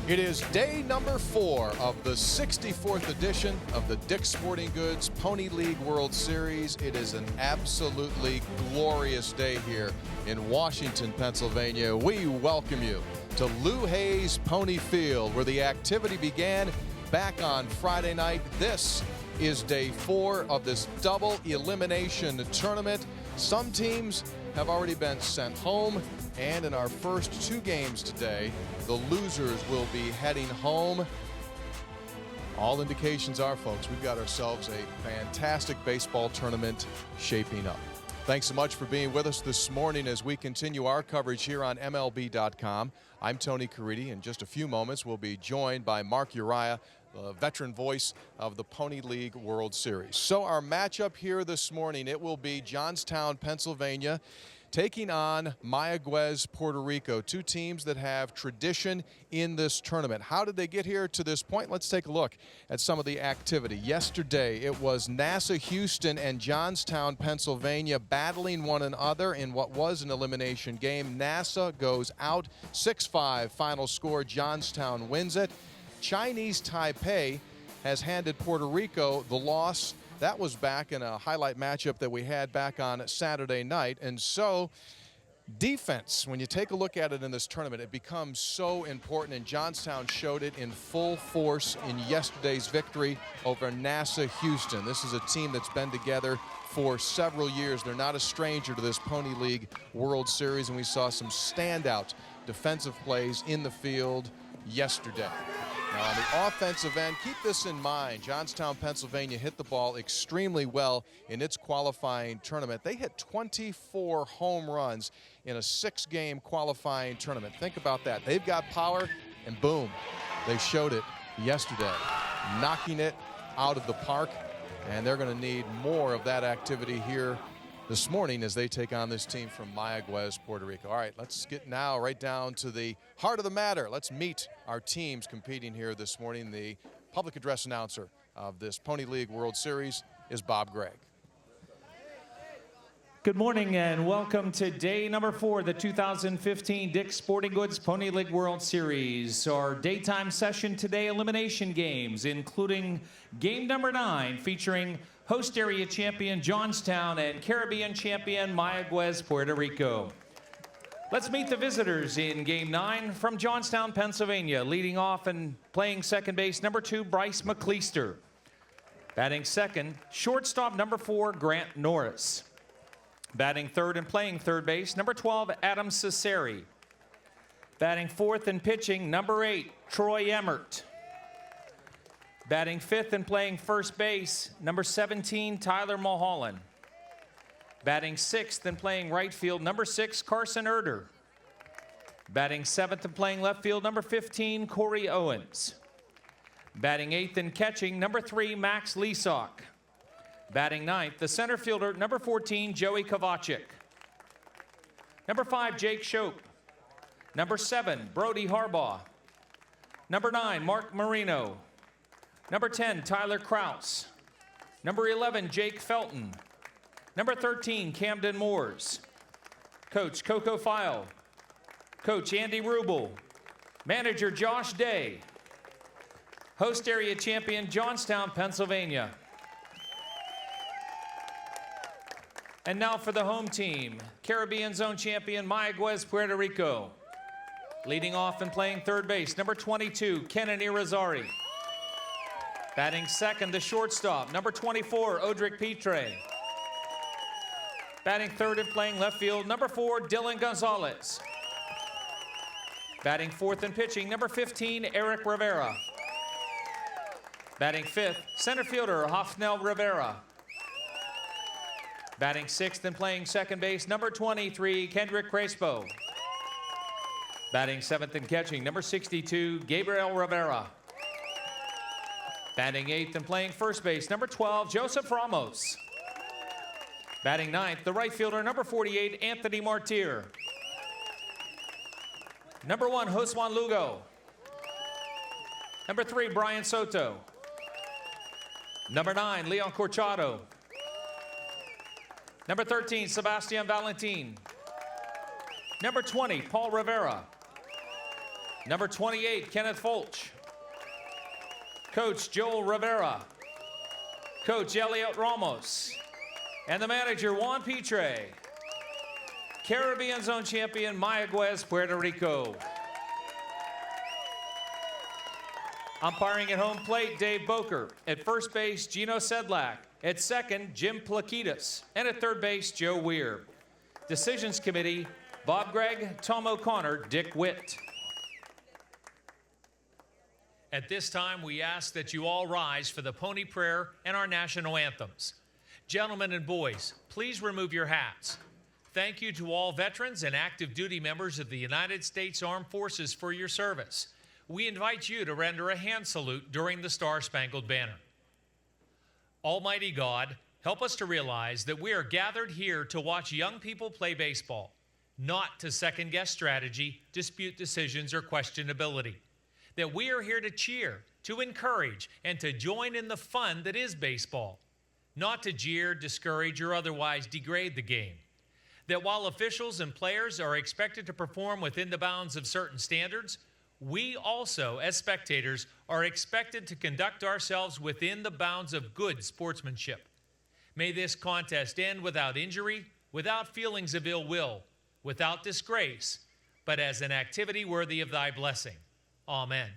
It is day number 4 of the 64th edition of the Dick's Sporting Goods Pony League World Series. It is an absolutely glorious day here in Washington, Pennsylvania. We welcome you to Lou Hayes Pony Field, where the activity began back on Friday night. This is day 4 of this double elimination tournament. Some teams have already been sent home, and in our first 2 games today, the losers will be heading home. All indications are, folks, we've got ourselves a fantastic baseball tournament shaping up. Thanks so much for being with us this morning as we continue our coverage here on MLB.com. I'm Tony Caridi. In just a few moments, we'll be joined by Mark Uriah, the veteran voice of the Pony League World Series. So our matchup here this morning, it will be Johnstown, Pennsylvania, taking on Mayagüez, Puerto Rico, 2 teams that have tradition in this tournament. How did they get here to this point? Let's take a look at some of the activity. Yesterday, it was NASA Houston and Johnstown, Pennsylvania battling one another in what was an elimination game. NASA goes out 6-5 final score. Johnstown wins it. Chinese Taipei has handed Puerto Rico the loss. That was back in a highlight matchup that we had back on Saturday night. And so defense, when you take a look at it in this tournament, it becomes so important, and Johnstown showed it in full force in yesterday's victory over NASA Houston. This is a team that's been together for several years. They're not a stranger to this Pony League World Series, and we saw some standout defensive plays in the field yesterday. Now, on the offensive end, keep this in mind. Johnstown, Pennsylvania hit the ball extremely well in its qualifying tournament. They hit 24 home runs in a 6-game qualifying tournament. Think about that. They've got power, and boom, they showed it yesterday, knocking it out of the park. And they're going to need more of that activity here this morning as they take on this team from Mayagüez, Puerto Rico. All right, let's get now right down to the heart of the matter. Let's meet our teams competing here this morning. The public address announcer of this Pony League World Series is Bob Gregg. Good morning and welcome to day number 4 of the 2015 Dick's Sporting Goods Pony League World Series. Our daytime session today, elimination games, including game number 9 featuring host area champion Johnstown and Caribbean champion Mayagüez, Puerto Rico. Let's meet the visitors in game 9 from Johnstown, Pennsylvania. Leading off and playing second base, number 2, Bryce McLeister. Batting second, shortstop number 4, Grant Norris. Batting third and playing third base, number 12, Adam Cesari. Batting fourth and pitching, number 8, Troy Emmert. Batting fifth and playing first base, number 17, Tyler Mulholland. Batting sixth and playing right field, number 6, Carson Erder. Batting seventh and playing left field, number 15, Corey Owens. Batting eighth and catching, number 3, Max Leasock. Batting ninth, the center fielder, number 14, Joey Kovacic. Number 5, Jake Shope. Number 7, Brody Harbaugh. Number 9, Mark Marino. Number 10, Tyler Kraus. Number 11, Jake Felton. Number 13, Camden Moores. Coach, Coco File. Coach, Andy Rubel. Manager, Josh Day. Host area champion, Johnstown, Pennsylvania. And now for the home team, Caribbean Zone champion, Mayagüez, Puerto Rico. Leading off and playing third base, number 22, Kenan Irizarry. Batting second, the shortstop, number 24, Odric Petre. Batting third and playing left field, number 4, Dylan Gonzalez. Batting fourth and pitching, number 15, Eric Rivera. Batting fifth, center fielder, Hafnel Rivera. Batting sixth and playing second base, number 23, Kendrick Crespo. Batting seventh and catching, number 62, Gabriel Rivera. Batting eighth and playing first base, number 12, Joseph Ramos. Batting ninth, the right fielder, number 48, Anthony Martir. Number 1, Joswan Lugo. Number 3, Brian Soto. Number 9, Leon Corchado. Number 13, Sebastian Valentin. Number 20, Paul Rivera. Number 28, Kenneth Folch. Coach Joel Rivera. Coach Elliot Ramos. And the manager, Juan Pitre. Caribbean Zone champion, Mayagüez, Puerto Rico. Umpiring at home plate, Dave Boker. At first base, Gino Sedlak. At second, Jim Plakitas. And at third base, Joe Weir. Decisions Committee, Bob Gregg, Tom O'Connor, Dick Witt. At this time, we ask that you all rise for the Pony Prayer and our national anthems. Gentlemen and boys, please remove your hats. Thank you to all veterans and active duty members of the United States Armed Forces for your service. We invite you to render a hand salute during the Star-Spangled Banner. Almighty God, help us to realize that we are gathered here to watch young people play baseball, not to second-guess strategy, dispute decisions, or questionability. That we are here to cheer, to encourage, and to join in the fun that is baseball, not to jeer, discourage, or otherwise degrade the game. That while officials and players are expected to perform within the bounds of certain standards, we also, as spectators, are expected to conduct ourselves within the bounds of good sportsmanship. May this contest end without injury, without feelings of ill will, without disgrace, but as an activity worthy of thy blessing. Amen.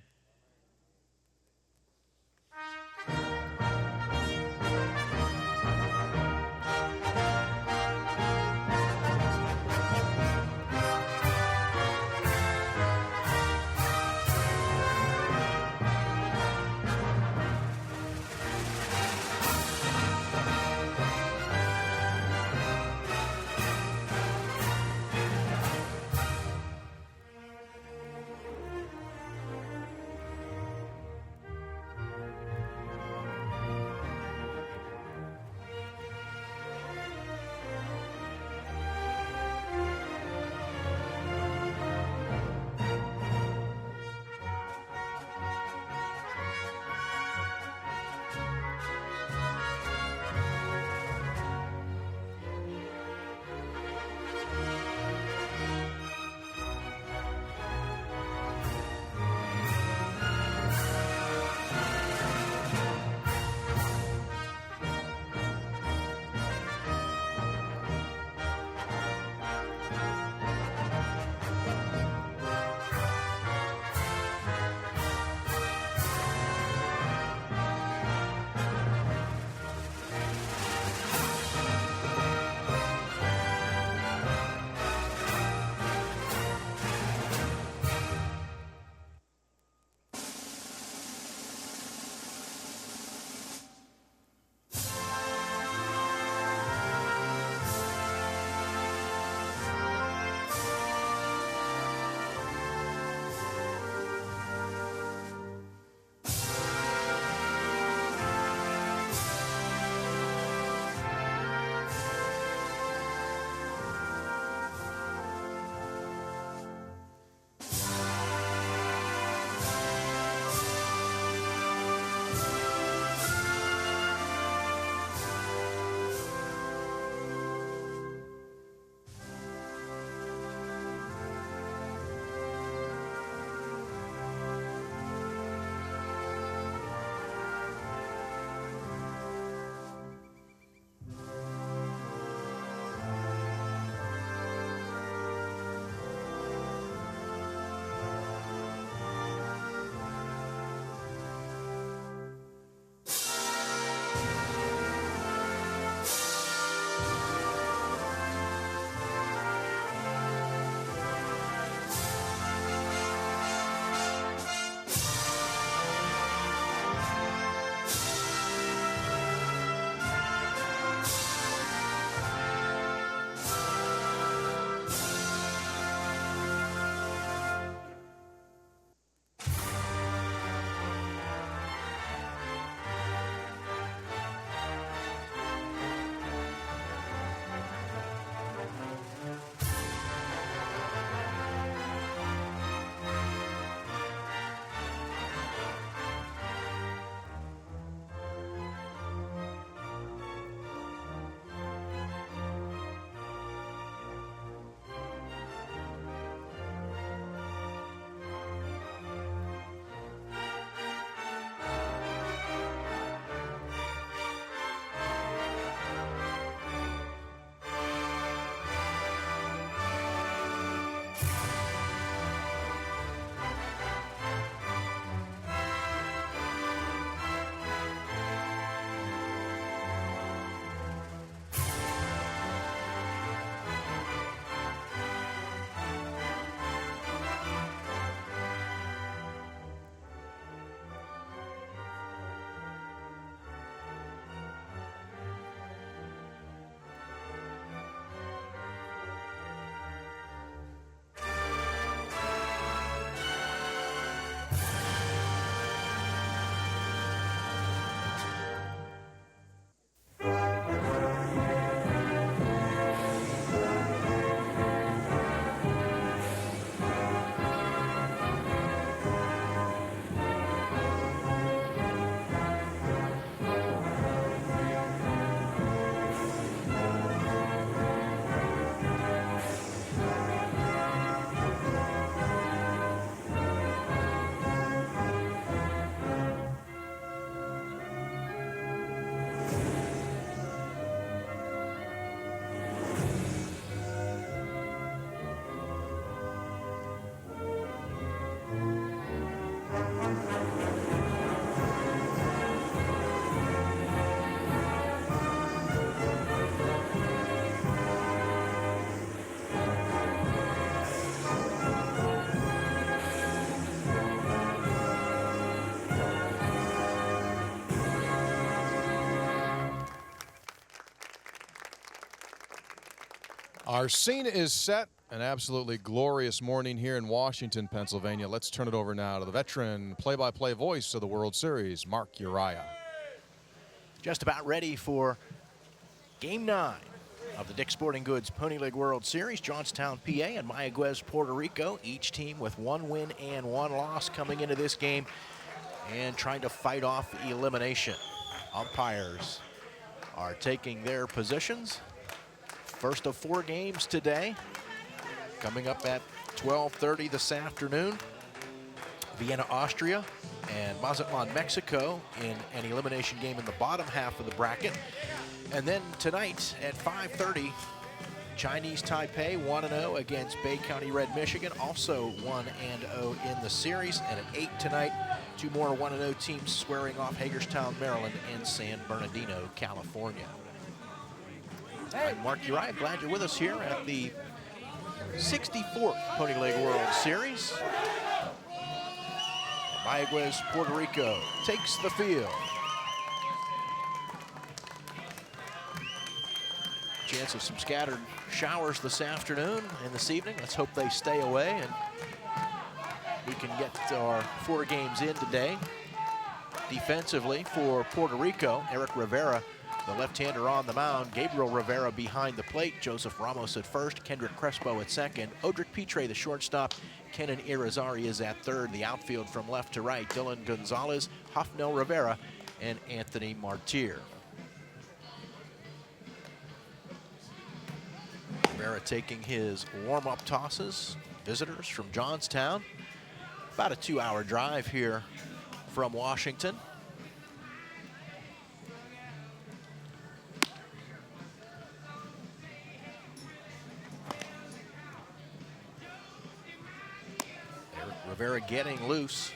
Our scene is set. An absolutely glorious morning here in Washington, Pennsylvania. Let's turn it over now to the veteran play-by-play voice of the World Series, Mark Uriah. Just about ready for Game 9 of the Dick's Sporting Goods Pony League World Series. Johnstown, PA, and Mayaguez, Puerto Rico. Each team with 1 win and 1 loss coming into this game and trying to fight off elimination. Umpires are taking their positions. First of 4 games today. Coming up at 12:30 this afternoon. Vienna, Austria, and Mazatlan, Mexico in an elimination game in the bottom half of the bracket. And then tonight at 5:30, Chinese Taipei 1-0 against Bay County Red, Michigan, also 1-0 in the series. And at 8 tonight, 2 more 1-0 teams squaring off Hagerstown, Maryland, and San Bernardino, California. I'm Mark Uriah, glad you're with us here at the 64th Pony League World Series. Mayaguez, Puerto Rico takes the field. Chance of some scattered showers this afternoon and this evening. Let's hope they stay away and we can get our 4 games in today. Defensively for Puerto Rico, Eric Rivera, the left-hander on the mound. Gabriel Rivera behind the plate. Joseph Ramos at first. Kendrick Crespo at second. Odric Pitre, the shortstop. Kenan Irizarry is at third. The outfield from left to right. Dylan Gonzalez, Hafnel Rivera, and Anthony Martir. Rivera taking his warm-up tosses. Visitors from Johnstown. About a 2-hour drive here from Washington. Rivera getting loose.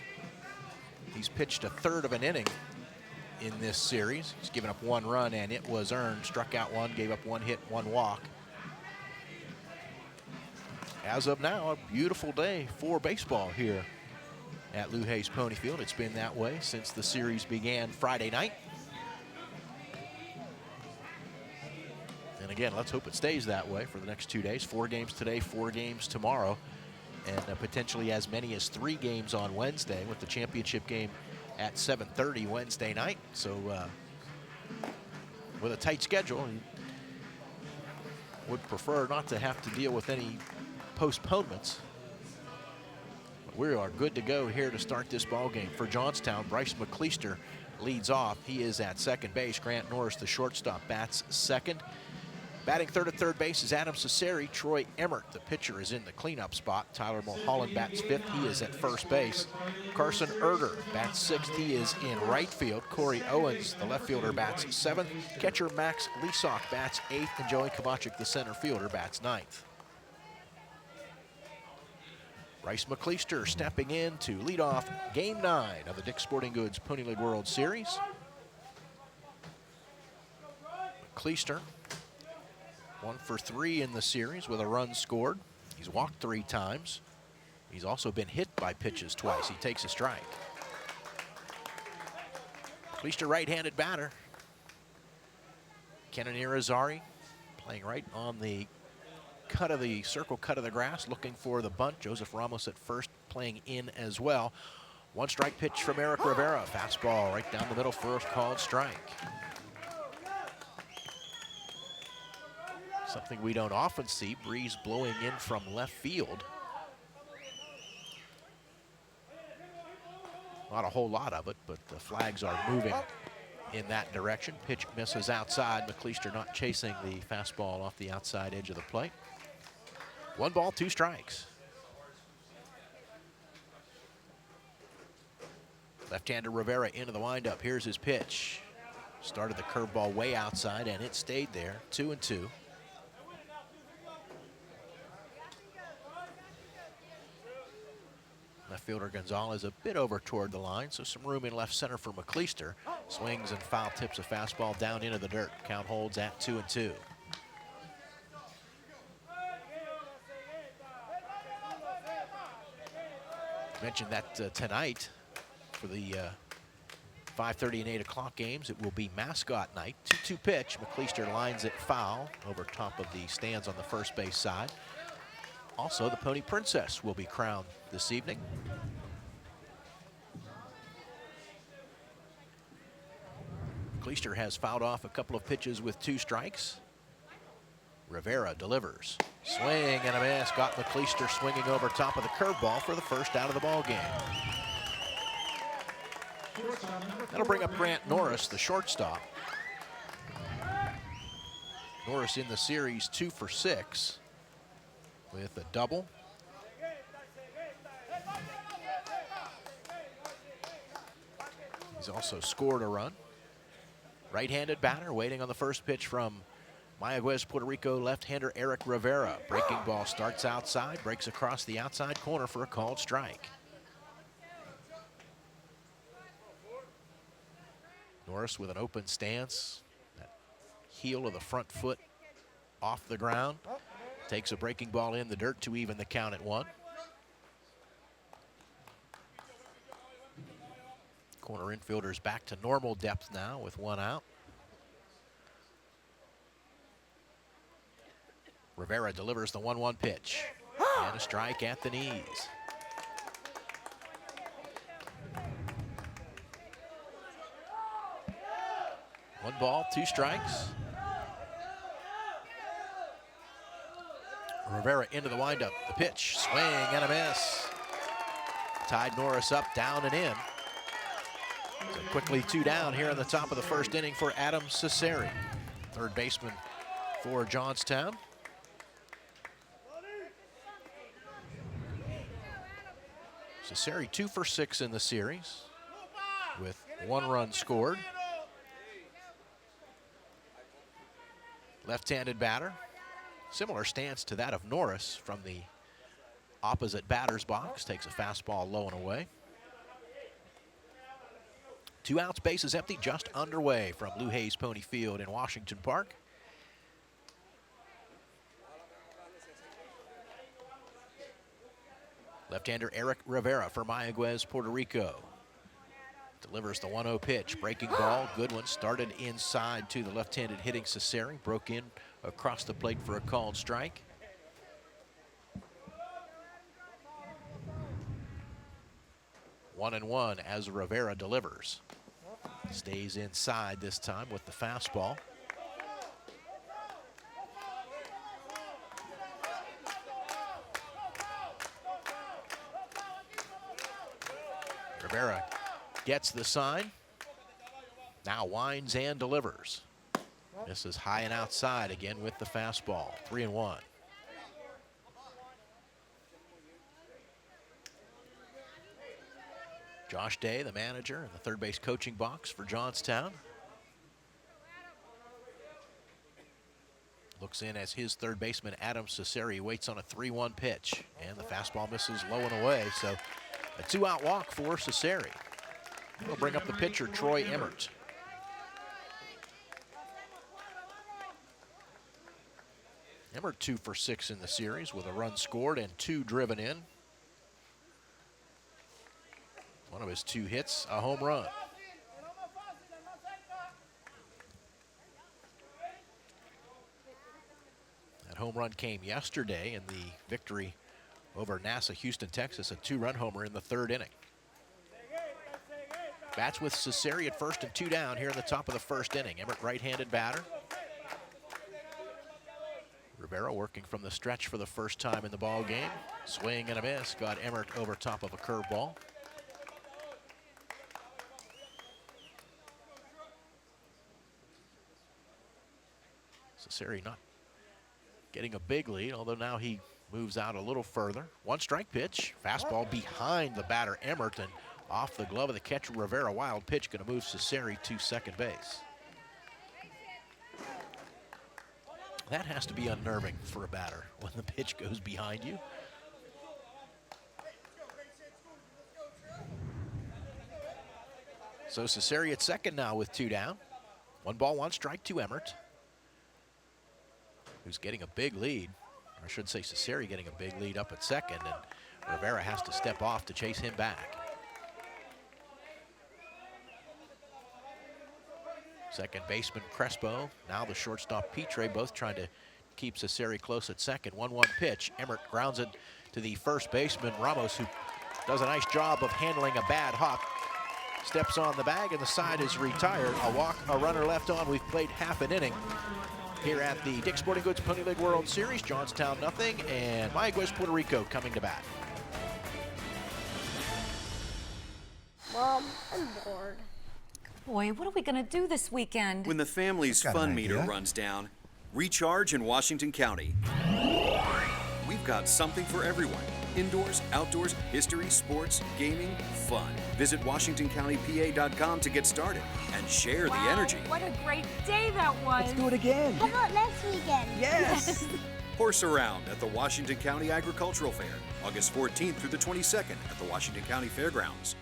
He's pitched a 1/3 of an inning in this series. He's given up 1 run and it was earned. Struck out 1, gave up 1 hit, 1 walk. As of now, a beautiful day for baseball here at Lou Hayes Pony Field. It's been that way since the series began Friday night. And again, let's hope it stays that way for the next 2 days. 4 games today, 4 games tomorrow. And potentially as many as 3 games on Wednesday, with the championship game at 7:30 Wednesday night. So with a tight schedule, he would prefer not to have to deal with any postponements. But we are good to go here to start this ball game. For Johnstown, Bryce McCleister leads off. He is at second base. Grant Norris, the shortstop, bats second. Batting third at third base is Adam Cesari. Troy Emmert, the pitcher, is in the cleanup spot. Tyler Mulholland bats fifth. He is at first base. Carson Erder bats sixth. He is in right field. Corey Owens, the left fielder, bats seventh. Catcher Max Lesock bats eighth. And Joey Kovacic, the center fielder, bats ninth. Bryce McCleister stepping in to lead off Game 9 of the Dick's Sporting Goods Pony League World Series. McCleister, 1 for 3 in the series with a run scored. He's walked 3 times. He's also been hit by pitches twice. He takes a strike. McCleister, right-handed batter. Kenan Irizarry playing right on the cut of the circle cut of the grass, looking for the bunt. Joseph Ramos at first, playing in as well. 1 strike pitch from Eric Rivera. Fastball right down the middle for a called strike. Something we don't often see, breeze blowing in from left field. Not a whole lot of it, but the flags are moving in that direction. Pitch misses outside. McCleister not chasing the fastball off the outside edge of the plate. 1 ball, 2 strikes. Left-hander Rivera into the windup. Here's his pitch. Started the curveball way outside, and it stayed there. 2-2. Left fielder Gonzalez a bit over toward the line, so some room in left center for McCleister. Swings and foul tips a fastball down into the dirt. Count holds at 2-2. Mentioned that tonight for the 5:30 and 8 o'clock games, it will be mascot night. 2-2 pitch. McCleister lines it foul over top of the stands on the first base side. Also, the Pony Princess will be crowned this evening. McCleister has fouled off a couple of pitches with 2 strikes. Rivera delivers. Swing and a miss. Got McCleister swinging over top of the curveball for the first out of the ball game. That'll bring up Grant Norris, the shortstop. Norris in the series 2 for 6 with a double. He's also scored a run. Right-handed batter waiting on the first pitch from Mayaguez, Puerto Rico left-hander Eric Rivera. Breaking ball starts outside, breaks across the outside corner for a called strike. Norris with an open stance. That heel of the front foot off the ground. Takes a breaking ball in the dirt to even the count at 1. Corner infielders back to normal depth now with 1 out. Rivera delivers the 1-1 pitch. And a strike at the knees. One ball, 2 strikes. Rivera into the windup. The pitch, swing and a miss. Tied Norris up, down and in. So quickly 2 down here in the top of the first inning for Adam Cesari, third baseman for Johnstown. Cesari 2 for 6 in the series with 1 run scored. Left-handed batter. Similar stance to that of Norris from the opposite batter's box. Takes a fastball low and away. 2 outs, bases empty, just underway from Blue Hayes Pony Field in Washington Park. Left-hander Eric Rivera for Mayaguez, Puerto Rico. Delivers the 1-0 pitch. Breaking ball, good one. Started inside to the left-handed hitting Cesari. Broke in across the plate for a called strike. One and one as Rivera delivers. Stays inside this time with the fastball. Rivera gets the sign. Now winds and delivers. This is high and outside again with the fastball. 3-1. Josh Day, the manager, in the third base coaching box for Johnstown. Looks in as his third baseman, Adam Cesari, waits on a 3-1 pitch. And the fastball misses low and away, so a 2-out walk for Cesari. We'll bring up the pitcher, Troy Emmert. Emmert 2 for 6 in the series with a run scored and 2 driven in. One of his 2 hits, a home run. That home run came yesterday in the victory over NASA Houston, Texas, a 2-run homer in the 3rd inning. Bats with Cesari at first and 2 down here in the top of the 1st inning. Emmert, right-handed batter. Rivera working from the stretch for the first time in the ball game. Swing and a miss. Got Emmert over top of a curveball. Cesari not getting a big lead, although now he moves out a little further. 1-strike pitch. Fastball behind the batter, Emmert, and off the glove of the catcher, Rivera. Wild pitch going to move Cesari to second base. That has to be unnerving for a batter when the pitch goes behind you. So Cesari at second now with 2 down. 1 ball, 1 strike to Emmert, who's getting a big lead. Or I should say Cesari getting a big lead up at second, and Rivera has to step off to chase him back. Second baseman Crespo, now the shortstop Pitre, both trying to keep Cesare close at second. 1-1 pitch. Emmert grounds it to the first baseman Ramos, who does a nice job of handling a bad hop. Steps on the bag and the side is retired. A walk, a runner left on. We've played half an inning here at the Dick's Sporting Goods Pony League World Series. Johnstown nothing, and Mayaguez, Puerto Rico coming to bat. Mom, I'm bored. Boy, what are we gonna do this weekend? When the family's fun meter runs down, recharge in Washington County. We've got something for everyone. Indoors, outdoors, history, sports, gaming, fun. Visit WashingtonCountyPA.com to get started and share the energy. What a great day that was. Let's do it again. How about next weekend? Yes. Horse around at the Washington County Agricultural Fair, August 14th through the 22nd at the Washington County Fairgrounds.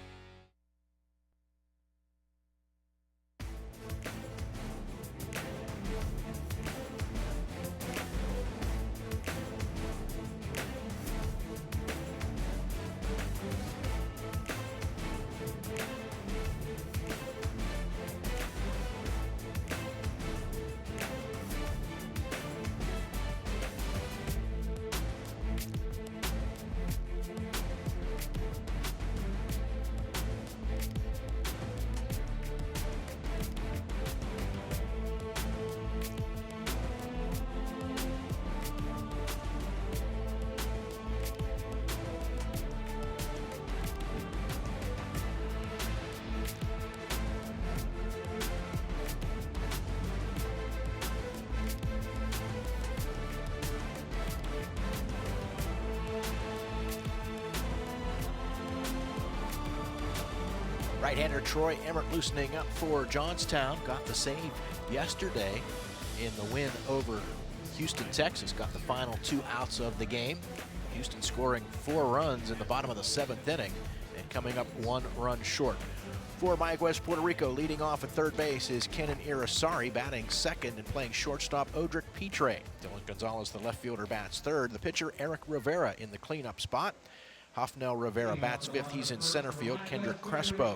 Right-hander Troy Emmert loosening up for Johnstown. Got the save yesterday in the win over Houston, Texas. Got the final 2 outs of the game. Houston scoring 4 runs in the bottom of the 7th inning and coming up 1 run short. For Mayaguez, Puerto Rico, leading off at third base is Kenan Irisari, batting second and playing shortstop Odric Pitre. Dylan Gonzalez, the left fielder, bats third. The pitcher Eric Rivera in the cleanup spot. Hofnell Rivera bats 5th. He's in center field. Kendrick Crespo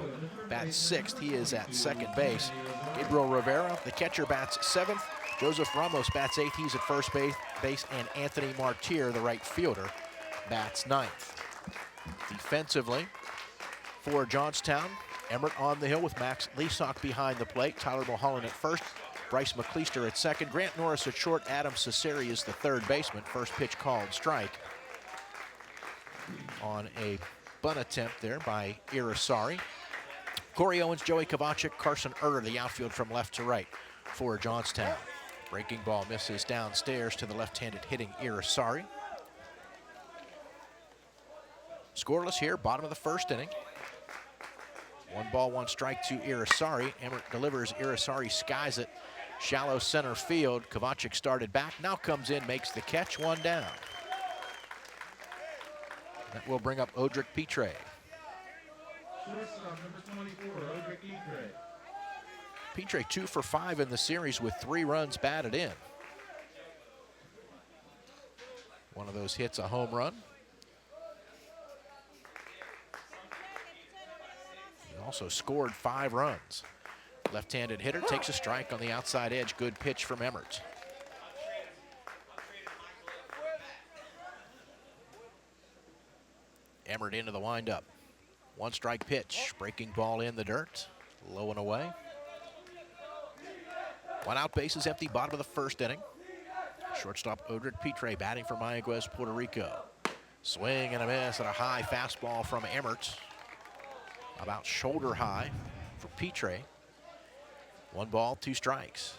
bats 6th. He is at second base. Gabriel Rivera, the catcher, bats 7th. Joseph Ramos bats 8th. He's at first base. And Anthony Martir, the right fielder, bats 9th. Defensively for Johnstown, Emmert on the hill with Max Leasock behind the plate. Tyler Mulholland at first. Bryce McLeister at second. Grant Norris at short. Adam Cesare is the third baseman. First pitch called strike on a bunt attempt there by Irisari. Corey Owens, Joey Kovacic, Carson Erter, the outfield from left to right for Johnstown. Breaking ball misses downstairs to the left-handed hitting Irisari. Scoreless here, bottom of the first inning. 1 ball, 1 strike to Irisari. Emmert delivers. Irisari skies it. Shallow center field. Kovacic started back, now comes in, makes the catch, 1 down. That will bring up Odric Pitre. Pitre 2 for 5 in the series with 3 runs batted in. One of those hits, a home run. He also scored 5 runs. Left-handed hitter takes a strike on the outside edge. Good pitch from Emmert. Emmert into the windup. 1 strike pitch. Breaking ball in the dirt. Low and away. 1 out, bases empty, bottom of the first inning. Shortstop Odric Pitre batting for Mayaguez, Puerto Rico. Swing and a miss and a high fastball from Emmert. About shoulder high for Pitre. 1 ball, 2 strikes.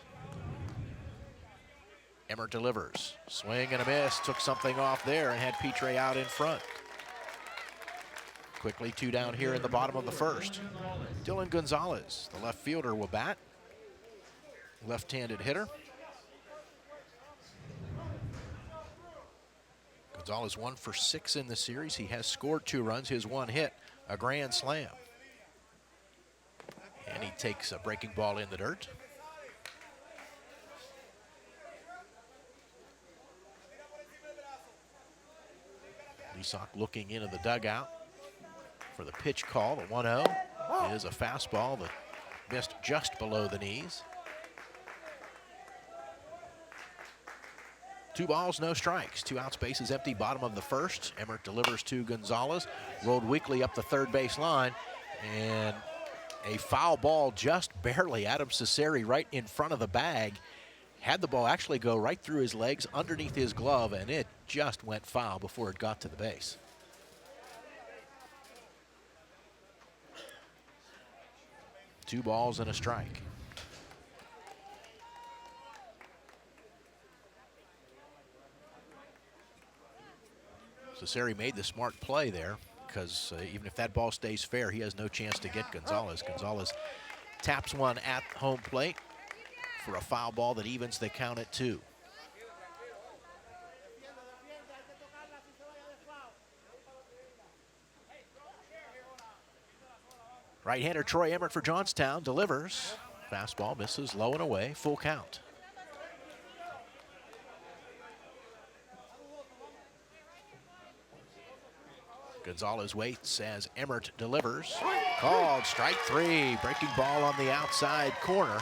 Emmert delivers. Swing and a miss. Took something off there and had Pitre out in front. Quickly 2 down here in the bottom of the first. Dylan Gonzalez, the left fielder, will bat. Left-handed hitter. Gonzalez 1 for 6 in the series. He has scored 2 runs. His 1 hit, a grand slam. And he takes a breaking ball in the dirt. Leasock looking into the dugout for the pitch call. The 1-0 is a fastball that missed just below the knees. 2 balls, no strikes. 2 outs, bases empty, bottom of the first. Emmert delivers to Gonzalez. Rolled weakly up the third base line. And a foul ball just barely. Adam Cesare right in front of the bag. Had the ball actually go right through his legs, underneath his glove, and it just went foul before it got to the base. Two balls and a strike. Cesare made the smart play there because even if that ball stays fair, he has no chance to get Gonzalez. Gonzalez taps one at home plate for a foul ball that evens the count at 2. Right-hander Troy Emmert for Johnstown delivers. Fastball misses low and away, full count. Gonzalez waits as Emmert delivers. Called strike 3, breaking ball on the outside corner.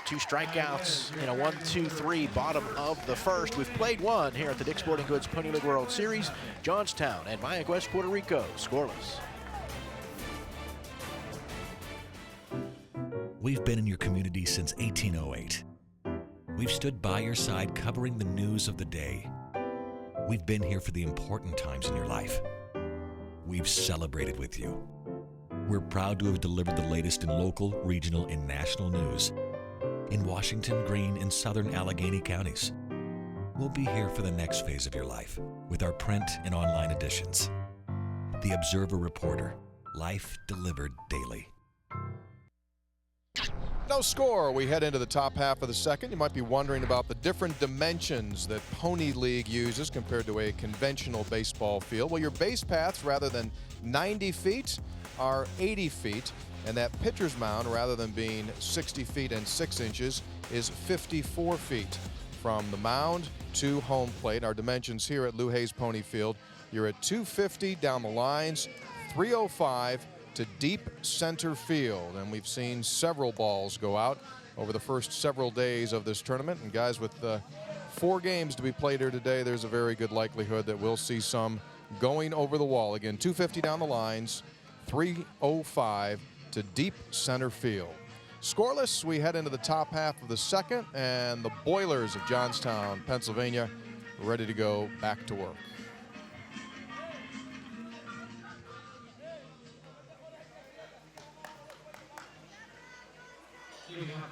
2 strikeouts in a 1-2-3 bottom of the first. We've played one here at the Dick's Sporting Goods Pony League World Series. Johnstown and Mayaguez, Puerto Rico, scoreless. We've been in your community since 1808. We've stood by your side covering the news of the day. We've been here for the important times in your life. We've celebrated with you. We're proud to have delivered the latest in local, regional, and national news in Washington, Greene, and southern Allegheny counties. We'll be here for the next phase of your life with our print and online editions. The Observer Reporter, life delivered daily. No score. We head into the top half of the second. You might be wondering about the different dimensions that Pony League uses compared to a conventional baseball field. Well, your base paths, rather than 90 feet, are 80 feet. And that pitcher's mound, rather than being 60 feet and 6 inches, is 54 feet from the mound to home plate. Our dimensions here at Lou Hayes Pony Field, you're at 250 down the lines, 305 to deep center field. And we've seen several balls go out over the first several days of this tournament. And guys, with 4 games to be played here today, there's a very good likelihood that we'll see some going over the wall. Again, 250 down the lines, 305 to deep center field. Scoreless, we head into the top half of the second, and the Boilers of Johnstown, Pennsylvania, ready to go back to work.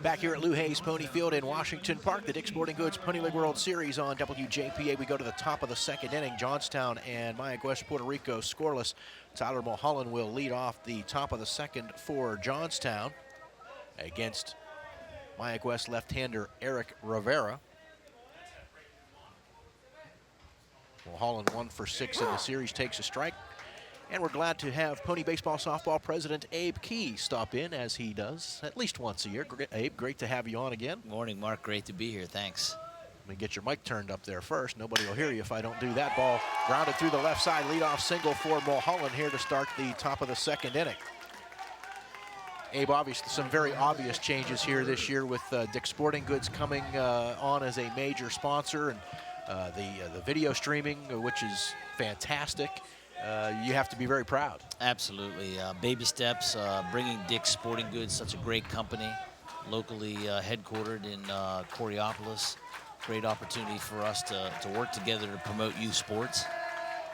Back here at Lou Hayes Pony Field in Washington Park, the Dick's Sporting Goods Pony League World Series on WJPA. We go to the top of the second inning. Johnstown and Mayaguez, Puerto Rico, scoreless. Tyler Mulholland will lead off the top of the second for Johnstown against Mayaguez left-hander Eric Rivera. Mulholland 1 for 6 in the series, takes a strike. And we're glad to have Pony Baseball Softball President Abe Key stop in, as he does at least once a year. Abe, great to have you on again. Morning, Mark. Great to be here. Thanks. Let me get your mic turned up there first. Nobody will hear you if I don't do that. Ball grounded through the left side. Leadoff single for Mulholland here to start the top of the second inning. Abe, obviously some very obvious changes here this year with Dick's Sporting Goods coming on as a major sponsor, and the video streaming, which is fantastic. You have to be very proud. Absolutely. Baby steps, bringing Dick's Sporting Goods, such a great company, locally headquartered in Coriopolis. Great opportunity for us to work together to promote youth sports.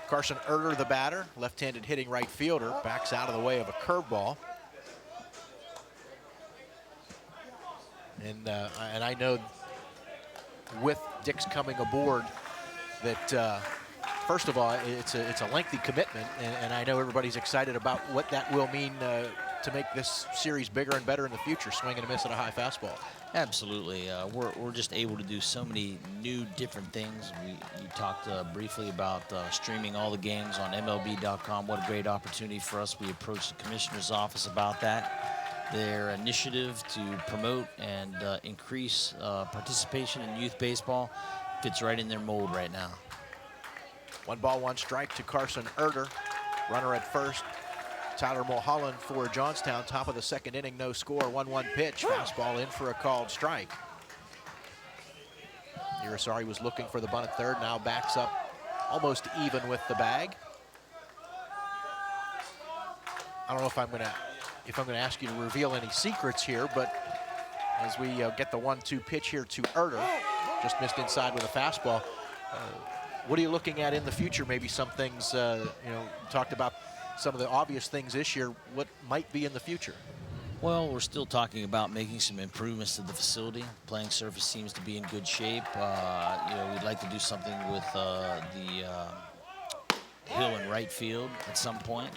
Carson Erter, the batter, left-handed hitting right fielder, backs out of the way of a curveball. And I know with Dick's coming aboard that first of all, it's a lengthy commitment, and I know everybody's excited about what that will mean to make this series bigger and better in the future, swing and a miss at a high fastball. Absolutely. We're just able to do so many new different things. You talked briefly about streaming all the games on MLB.com. What a great opportunity for us. We approached the commissioner's office about that. Their initiative to promote and increase participation in youth baseball fits right in their mold right now. 1 ball, 1 strike to Carson Erter. Runner at first. Tyler Mulholland for Johnstown. Top of the second inning, no score. 1-1 pitch. Fastball in for a called strike. Irizarry was looking for the bunt at third, now backs up almost even with the bag. I don't know if I'm gonna ask you to reveal any secrets here, but as we get the 1-2 pitch here to Erder, just missed inside with a fastball. What are you looking at in the future? Maybe some things, talked about some of the obvious things this year. What might be in the future? Well, we're still talking about making some improvements to the facility. Playing surface seems to be in good shape. We'd like to do something with the hill in right field at some point.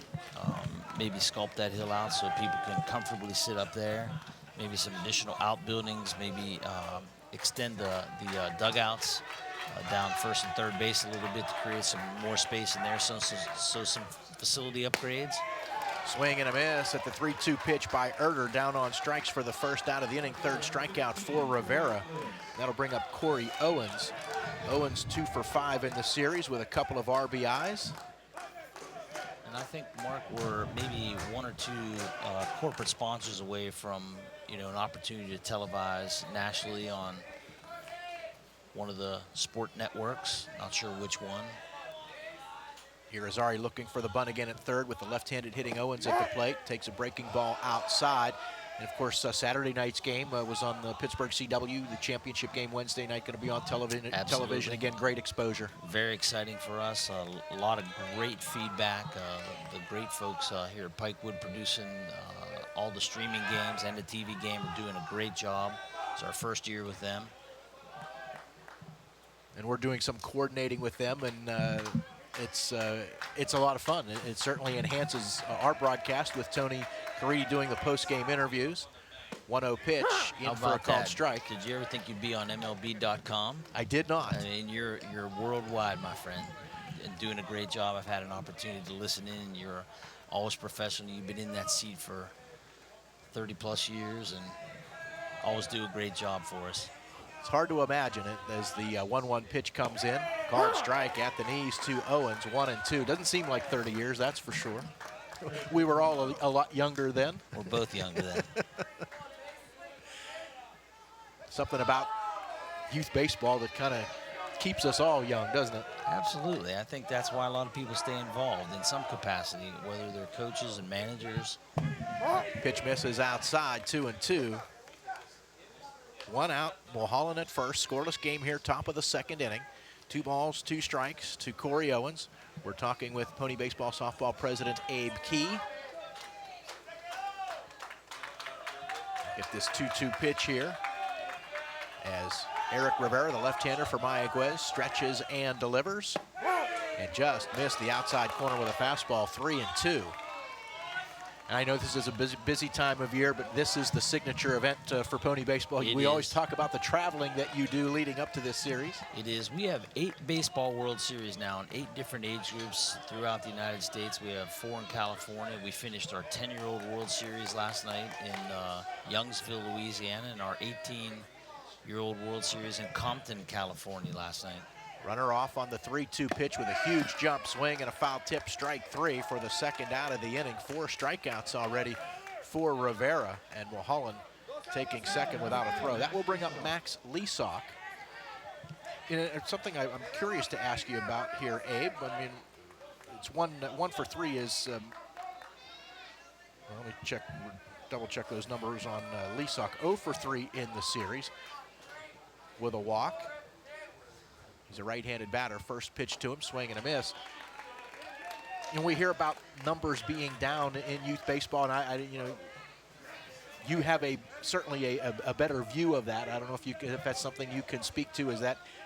Maybe sculpt that hill out so people can comfortably sit up there. Maybe some additional outbuildings. Maybe extend the dugouts down first and third base a little bit to create some more space in there. So some facility upgrades. Swing and a miss at the 3-2 pitch by Erder, down on strikes for the first out of the inning. Third strikeout for Rivera. That'll bring up Corey Owens. Owens 2 for 5 in the series with a couple of RBIs. And I think, Mark, we're maybe 1 or 2 corporate sponsors away from, an opportunity to televise nationally on one of the sport networks. Not sure which one. Irizarry looking for the bunt again at third with the left-handed hitting Owens at the plate. Takes a breaking ball outside. And, of course, Saturday night's game was on the Pittsburgh CW. The championship game Wednesday night going to be on television. Absolutely. Television again, great exposure. Very exciting for us. A lot of great feedback. The great folks here at Pikewood producing all the streaming games and the TV game are doing a great job. It's our first year with them. And we're doing some coordinating with them, and it's a lot of fun. It certainly enhances our broadcast with Tony Caridi doing the post-game interviews. 1-0 pitch in for a called strike. Did you ever think you'd be on MLB.com? I did not. I mean, you're worldwide, my friend, and doing a great job. I've had an opportunity to listen in. You're always professional. You've been in that seat for 30-plus years and always do a great job for us. It's hard to imagine it as the 1-1 pitch comes in. Called strike at the knees to Owens, 1-2. Doesn't seem like 30 years, that's for sure. We were all a lot younger then. We're both younger then. Something about youth baseball that kind of keeps us all young, doesn't it? Absolutely. I think that's why a lot of people stay involved in some capacity, whether they're coaches and managers. Pitch misses outside, 2-2. 1 out, Mulholland at first. Scoreless game here, top of the second inning. 2 balls, 2 strikes to Corey Owens. We're talking with Pony Baseball Softball President Abe Key. Get this 2-2 pitch here as Eric Rivera, the left-hander for Mayaguez, stretches and delivers. And just missed the outside corner with a fastball, 3-2. And I know this is a busy time of year, but this is the signature event for Pony Baseball. We always talk about the traveling that you do leading up to this series. It is. We have 8 Baseball World Series now in 8 different age groups throughout the United States. We have 4 in California. We finished our 10-year-old World Series last night in Youngsville, Louisiana, and our 18-year-old World Series in Compton, California last night. Runner off on the 3-2 pitch with a huge jump swing and a foul tip, strike 3 for the second out of the inning. 4 strikeouts already for Rivera, and Mulholland taking second without a throw. That will bring up Max Leasock. It's something I'm curious to ask you about here, Abe. I mean, it's 1 for 3 is, well, let me double check those numbers on Leasock. 0 for 3 in the series with a walk. He's a right-handed batter. First pitch to him, swing and a miss. And we hear about numbers being down in youth baseball, and you have certainly a better view of that. I don't know if that's something you can speak to.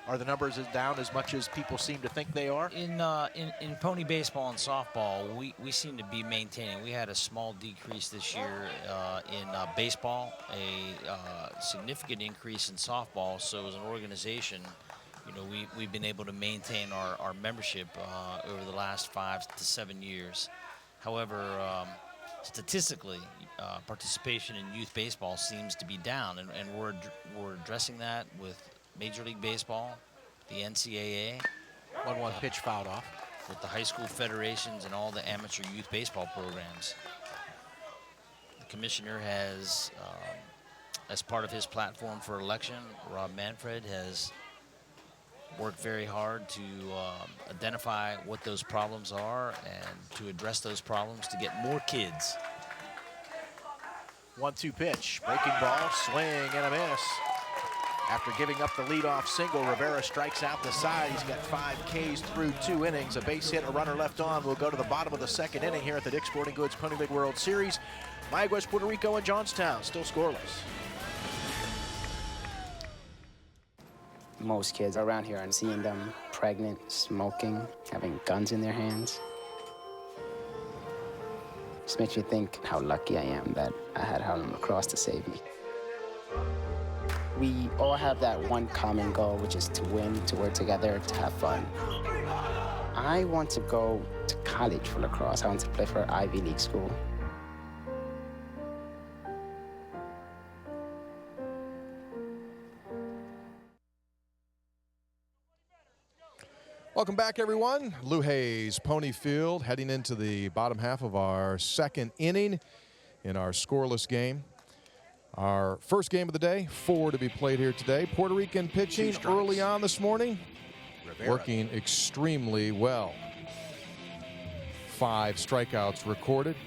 Are the numbers down as much as people seem to think they are? In pony baseball and softball, we seem to be maintaining. We had a small decrease this year in baseball, a significant increase in softball. So as an organization, we've been able to maintain our membership over the last 5 to 7 years. However, statistically, participation in youth baseball seems to be down, and we're addressing that with Major League Baseball, the NCAA. 1-1 pitch fouled off. With the high school federations and all the amateur youth baseball programs. The commissioner has, as part of his platform for election, Rob Manfred has work very hard to identify what those problems are and to address those problems to get more kids. 1-2 pitch, breaking ball, swing and a miss. After giving up the leadoff single, Rivera strikes out the side. He's got 5 Ks through 2 innings. A base hit, a runner left on. We'll go to the bottom of the 2nd inning here at the Dick's Sporting Goods Pony League World Series. Mayaguez, Puerto Rico, and Johnstown still scoreless. Most kids around here, and seeing them pregnant, smoking, having guns in their hands, just makes you think how lucky I am that I had Harlem Lacrosse to save me. We all have that one common goal, which is to win, to work together, to have fun. I want to go to college for lacrosse. I want to play for an Ivy League school. Welcome back, everyone. Lou Hayes, Pony Field, heading into the bottom half of our 2nd inning in our scoreless game. Our first game of the day, 4 to be played here today. Puerto Rican pitching early on this morning, working extremely well. 5 strikeouts recorded.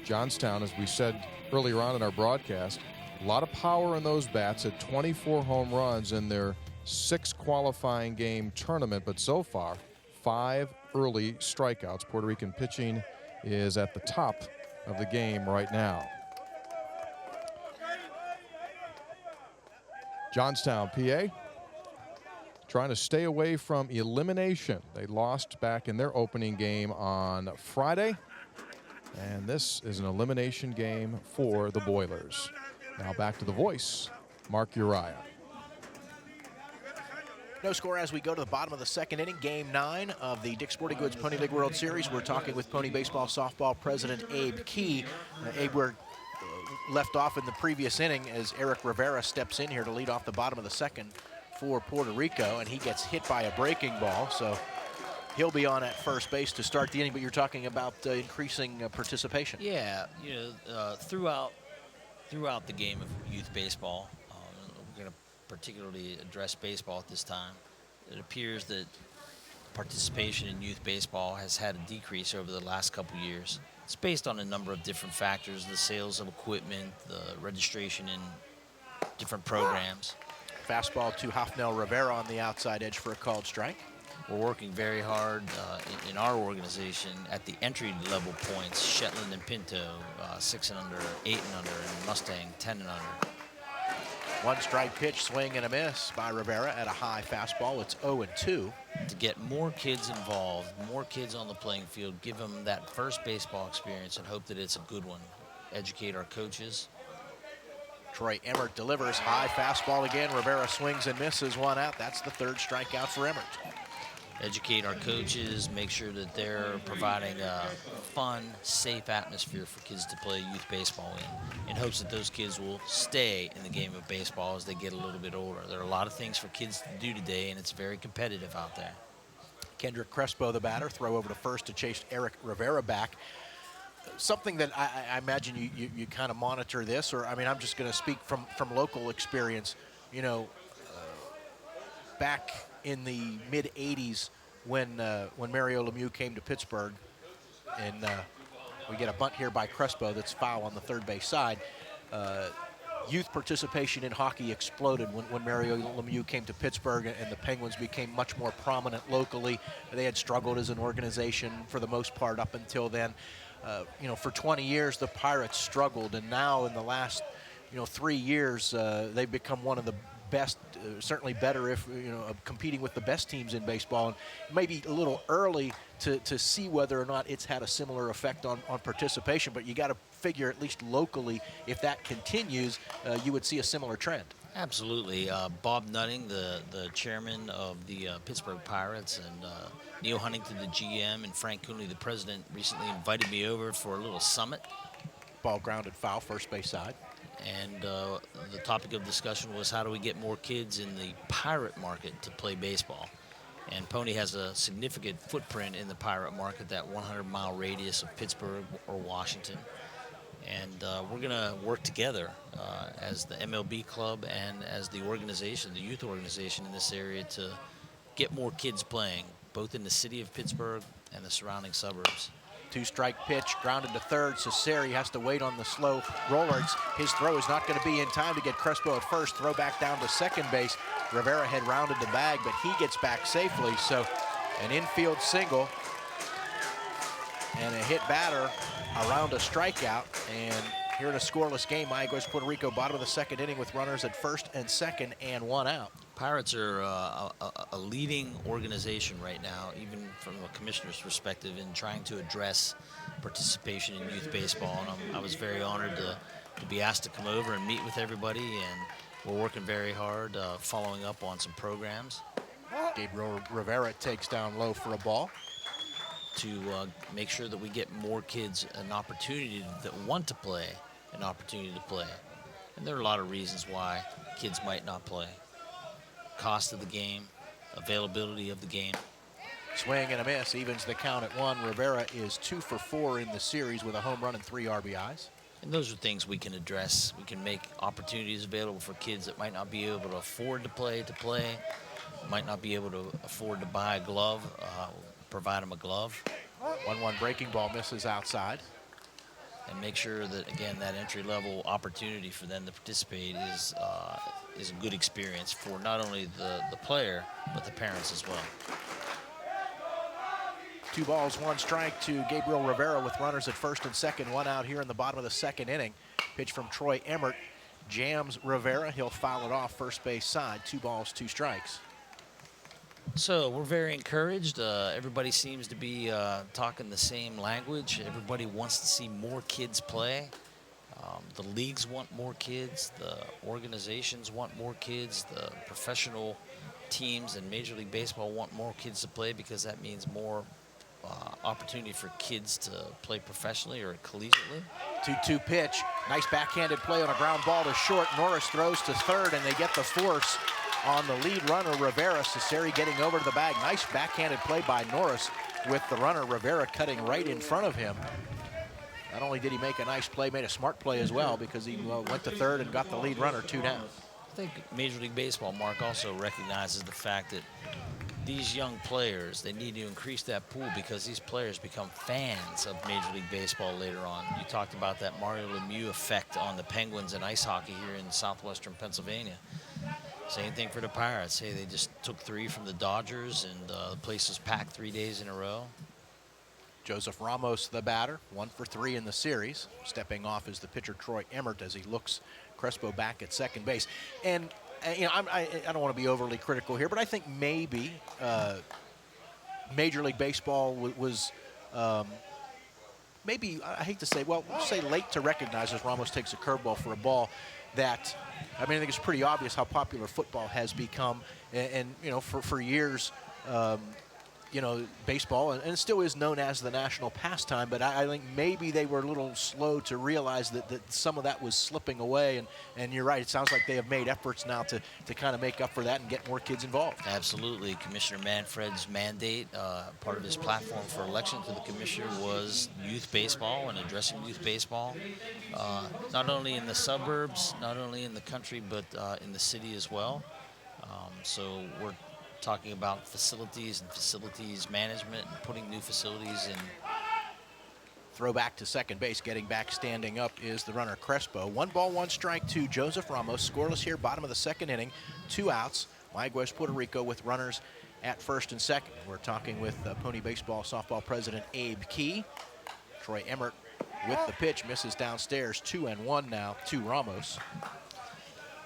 Johnstown, as we said earlier on in our broadcast, a lot of power in those bats at 24 home runs in their 6 qualifying game tournament, but so far 5 early strikeouts. Puerto Rican pitching is at the top of the game right now. Johnstown, PA, trying to stay away from elimination. They lost back in their opening game on Friday, and this is an elimination game for the Boilers. Now back to the voice, Mark Uriah. No score as we go to the bottom of the 2nd inning, game 9 of the Dick's Sporting Goods Pony League World Series. We're talking with Pony Baseball Softball President Abe Key. Abe, we're left off in the previous inning as Eric Rivera steps in here to lead off the bottom of the 2nd for Puerto Rico, and he gets hit by a breaking ball, so he'll be on at first base to start the inning. But you're talking about increasing participation. Yeah, throughout the game of youth baseball, we're going to particularly address baseball at this time. It appears that participation in youth baseball has had a decrease over the last couple years. It's based on a number of different factors: the sales of equipment, the registration in different programs. Fastball to Hafnel Rivera on the outside edge for a called strike. We're working very hard in our organization at the entry-level points: Shetland and Pinto, 6 and under, 8 and under, and Mustang, 10 and under. 1 strike pitch, swing and a miss by Rivera at a high fastball. It's 0-2. To get more kids involved, more kids on the playing field, give them that first baseball experience and hope that it's a good one. Educate our coaches. Troy Emmert delivers, high fastball again. Rivera swings and misses, 1 out. That's the 3rd strikeout for Emmert. Educate our coaches, make sure that they're providing a fun, safe atmosphere for kids to play youth baseball in hopes that those kids will stay in the game of baseball as they get a little bit older. There are a lot of things for kids to do today, and it's very competitive out there. Kendrick Crespo, the batter, throw over to first to chase Eric Rivera back. Something that I imagine you kind of monitor this, or I mean, I'm just going to speak from local experience. Back in the mid-'80s when Mario Lemieux came to Pittsburgh, and we get a bunt here by Crespo that's foul on the third base side. Youth participation in hockey exploded when Mario Lemieux came to Pittsburgh, and the Penguins became much more prominent locally. They had struggled as an organization for the most part up until then. For 20 years, the Pirates struggled, and now in the last 3 years, they've become one of the best, certainly better if competing with the best teams in baseball. And maybe a little early to see whether or not it's had a similar effect on participation, but you got to figure, at least locally, if that continues, you would see a similar trend. Absolutely. Bob Nutting, the chairman of the Pittsburgh Pirates, and Neil Huntington, the GM, and Frank Cooney, the president, recently invited me over for a little summit. Ball grounded foul, first base side. And the topic of discussion was, how do we get more kids in the pirate market to play baseball? And Pony has a significant footprint in the pirate market, that 100-mile radius of Pittsburgh or Washington. And we're going to work together as the MLB club and as the organization, the youth organization in this area, to get more kids playing, both in the city of Pittsburgh and the surrounding suburbs. Two-strike pitch, grounded to third. Cesari has to wait on the slow roller. His throw is not going to be in time to get Crespo at first. Throw back down to second base. Rivera had rounded the bag, but he gets back safely. So an infield single and a hit batter around a strikeout. And here in a scoreless game, Mayagüez, Puerto Rico, bottom of the second inning with runners at first and second and one out. Pirates are a leading organization right now, even from a commissioner's perspective, in trying to address participation in youth baseball. And I was very honored to be asked to come over and meet with everybody, and we're working very hard following up on some programs. Gabriel Rivera takes down low for a ball. To make sure that we get more kids an opportunity that want to play, an opportunity to play. And there are a lot of reasons why kids might not play. Cost of the game, availability of the game. Swing and a miss, evens the count at one. Rivera is 2 for 4 in the series with a home run and 3 RBIs. And those are things we can address. We can make opportunities available for kids that might not be able to afford to play, might not be able to afford to buy a glove, provide them a glove. 1-1 breaking ball misses outside. And make sure that, again, that entry-level opportunity for them to participate is a good experience for not only the player, but the parents as well. 2 balls, 1 strike to Gabriel Rivera with runners at first and second, 1 out here in the bottom of the second inning. Pitch from Troy Emmert jams Rivera. He'll foul it off first base side. 2 balls, 2 strikes. So we're very encouraged. Everybody seems to be talking the same language. Everybody wants to see more kids play. The leagues want more kids. The organizations want more kids. The professional teams in Major League Baseball want more kids to play because that means more opportunity for kids to play professionally or collegiately. 2-2 pitch. Nice backhanded play on a ground ball to short. Norris throws to third, and they get the force on the lead runner, Rivera. Cesari getting over to the bag. Nice backhanded play by Norris with the runner, Rivera, cutting right in front of him. Not only did he make a nice play, made a smart play as well because he went to third and got the lead runner 2 down. I think Major League Baseball, Mark, also recognizes the fact that these young players, they need to increase that pool because these players become fans of Major League Baseball later on. You talked about that Mario Lemieux effect on the Penguins in ice hockey here in southwestern Pennsylvania. Same thing for the Pirates. Hey, they just took 3 from the Dodgers, and the place was packed 3 days in a row. Joseph Ramos, the batter, 1 for 3 in the series. Stepping off is the pitcher Troy Emmert as he looks Crespo back at second base. And you know, I don't want to be overly critical here, but I think maybe Major League Baseball was maybe, I hate to say, well, we'll say late to recognize as Ramos takes a curveball for a ball that, I mean, I think it's pretty obvious how popular football has become. And you know, for years, you know, baseball, and it still is known as the national pastime, but I think maybe they were a little slow to realize that some of that was slipping away, and you're right, it sounds like they have made efforts now to kind of make up for that and get more kids involved. Absolutely. Commissioner Manfred's mandate, part of his platform for election to the commissioner was youth baseball and addressing youth baseball, not only in the suburbs, not only in the country, but in the city as well. So we're talking about facilities and facilities management and putting new facilities in. Throw back to second base, getting back, standing up is the runner Crespo. 1 ball, 1 strike to Joseph Ramos. Scoreless here, bottom of the second inning. 2 outs. Mayagüez, Puerto Rico with runners at first and second. We're talking with Pony Baseball softball president Abe Key. Troy Emmert with the pitch, misses downstairs. 2-1 now to Ramos.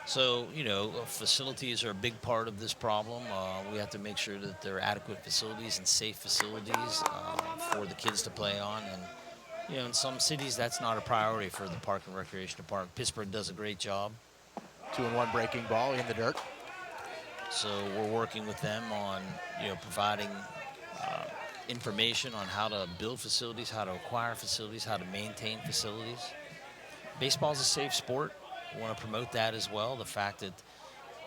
So, you know, facilities are a big part of this problem. We have to make sure that there are adequate facilities and safe facilities for the kids to play on. And, you know, in some cities, that's not a priority for the Park and Recreation Department. Pittsburgh does a great job. 2-1 breaking ball in the dirt. So we're working with them on, you know, providing information on how to build facilities, how to acquire facilities, how to maintain facilities. Baseball's a safe sport. We want to promote that as well. The fact that,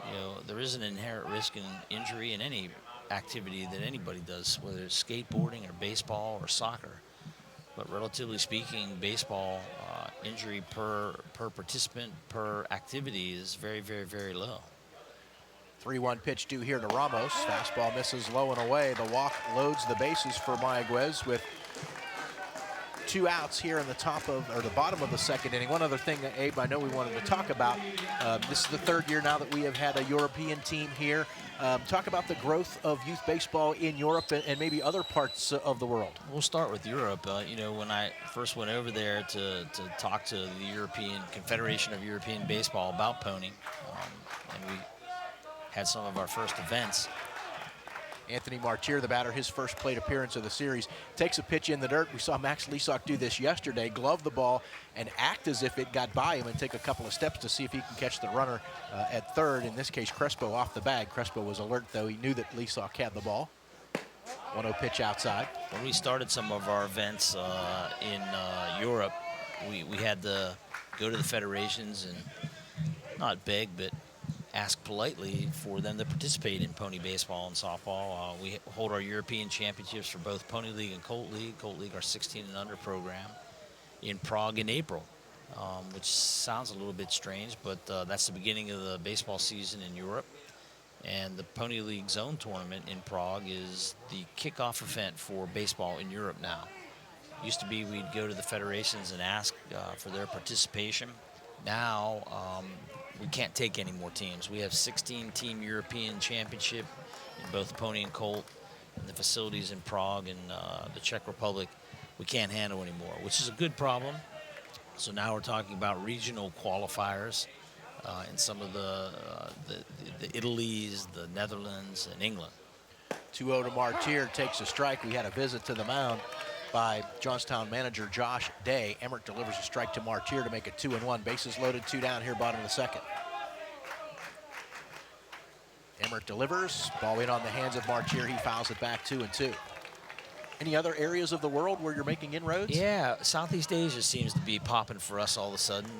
you know, there is an inherent risk in injury in any activity that anybody does, whether it's skateboarding or baseball or soccer. But relatively speaking, baseball injury per participant, per activity is very, very, very low. 3-1 pitch due here to Ramos. Fastball misses low and away. The walk loads the bases for Mayaguez with 2 outs here in the bottom of the second inning. One other thing, Abe, I know we wanted to talk about. This is the 3rd year now that we have had a European team here. Talk about the growth of youth baseball in Europe and maybe other parts of the world. We'll start with Europe. You know, when I first went over there to talk to the European Confederation of European Baseball about pony, and we had some of our first events. Anthony Martier, the batter, his first plate appearance of the series, takes a pitch in the dirt. We saw Max Leasock do this yesterday, glove the ball and act as if it got by him and take a couple of steps to see if he can catch the runner at third. In this case, Crespo off the bag. Crespo was alert, though. He knew that Leasock had the ball. 1-0 pitch outside. When we started some of our events in Europe, we had to go to the federations and not beg, but ask politely for them to participate in pony baseball and softball. We hold our European championships for both Pony League and Colt League. Colt League, our 16 and under program, in Prague in April, which sounds a little bit strange, but that's the beginning of the baseball season in Europe. And the Pony League Zone Tournament in Prague is the kickoff event for baseball in Europe now. Used to be we'd go to the federations and ask for their participation. Now, we can't take any more teams. We have 16-team European championship in both pony and colt, and the facilities in Prague and the Czech Republic we can't handle anymore, which is a good problem. So now we're talking about regional qualifiers in some of the Italies, the Netherlands, and England. 2-0 to Martier, takes a strike. We had a visit to the mound by Johnstown manager Josh Day. Emmert delivers a strike to Martier to make it 2-1. Bases loaded, 2 down here, bottom of the second. Emmert delivers, ball in on the hands of Martier. He fouls it back, 2-2. Any other areas of the world where you're making inroads? Yeah, Southeast Asia seems to be popping for us all of a sudden.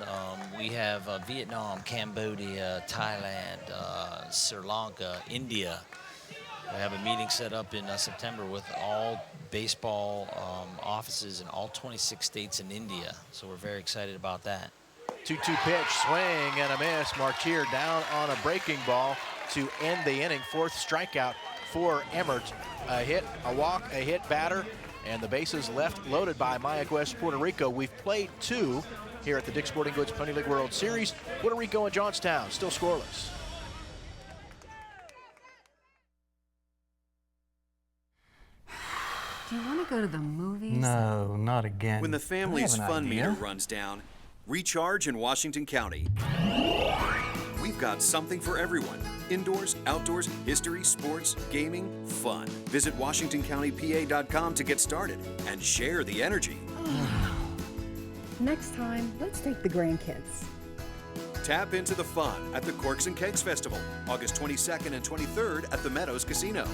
We have Vietnam, Cambodia, Thailand, Sri Lanka, India. We have a meeting set up in September with all baseball offices in all 26 states in India. So we're very excited about that. 2-2 pitch, swing and a miss. Martier down on a breaking ball to end the inning. 4th strikeout for Emmert. A hit, a walk, a hit batter, and the bases left loaded by Mayaguez, Puerto Rico. We've played 2 here at the Dick's Sporting Goods Pony League World Series. Puerto Rico and Johnstown still scoreless. Do you want to go to the movies? No, not again. When the family's fun idea. meter runs down, recharge in Washington County. We've got something for everyone. Indoors, outdoors, history, sports, gaming, fun. Visit WashingtonCountyPA.com to get started and share the energy. Next time, let's take the grandkids. Tap into the fun at the Corks and Kegs Festival, August 22nd and 23rd at the Meadows Casino.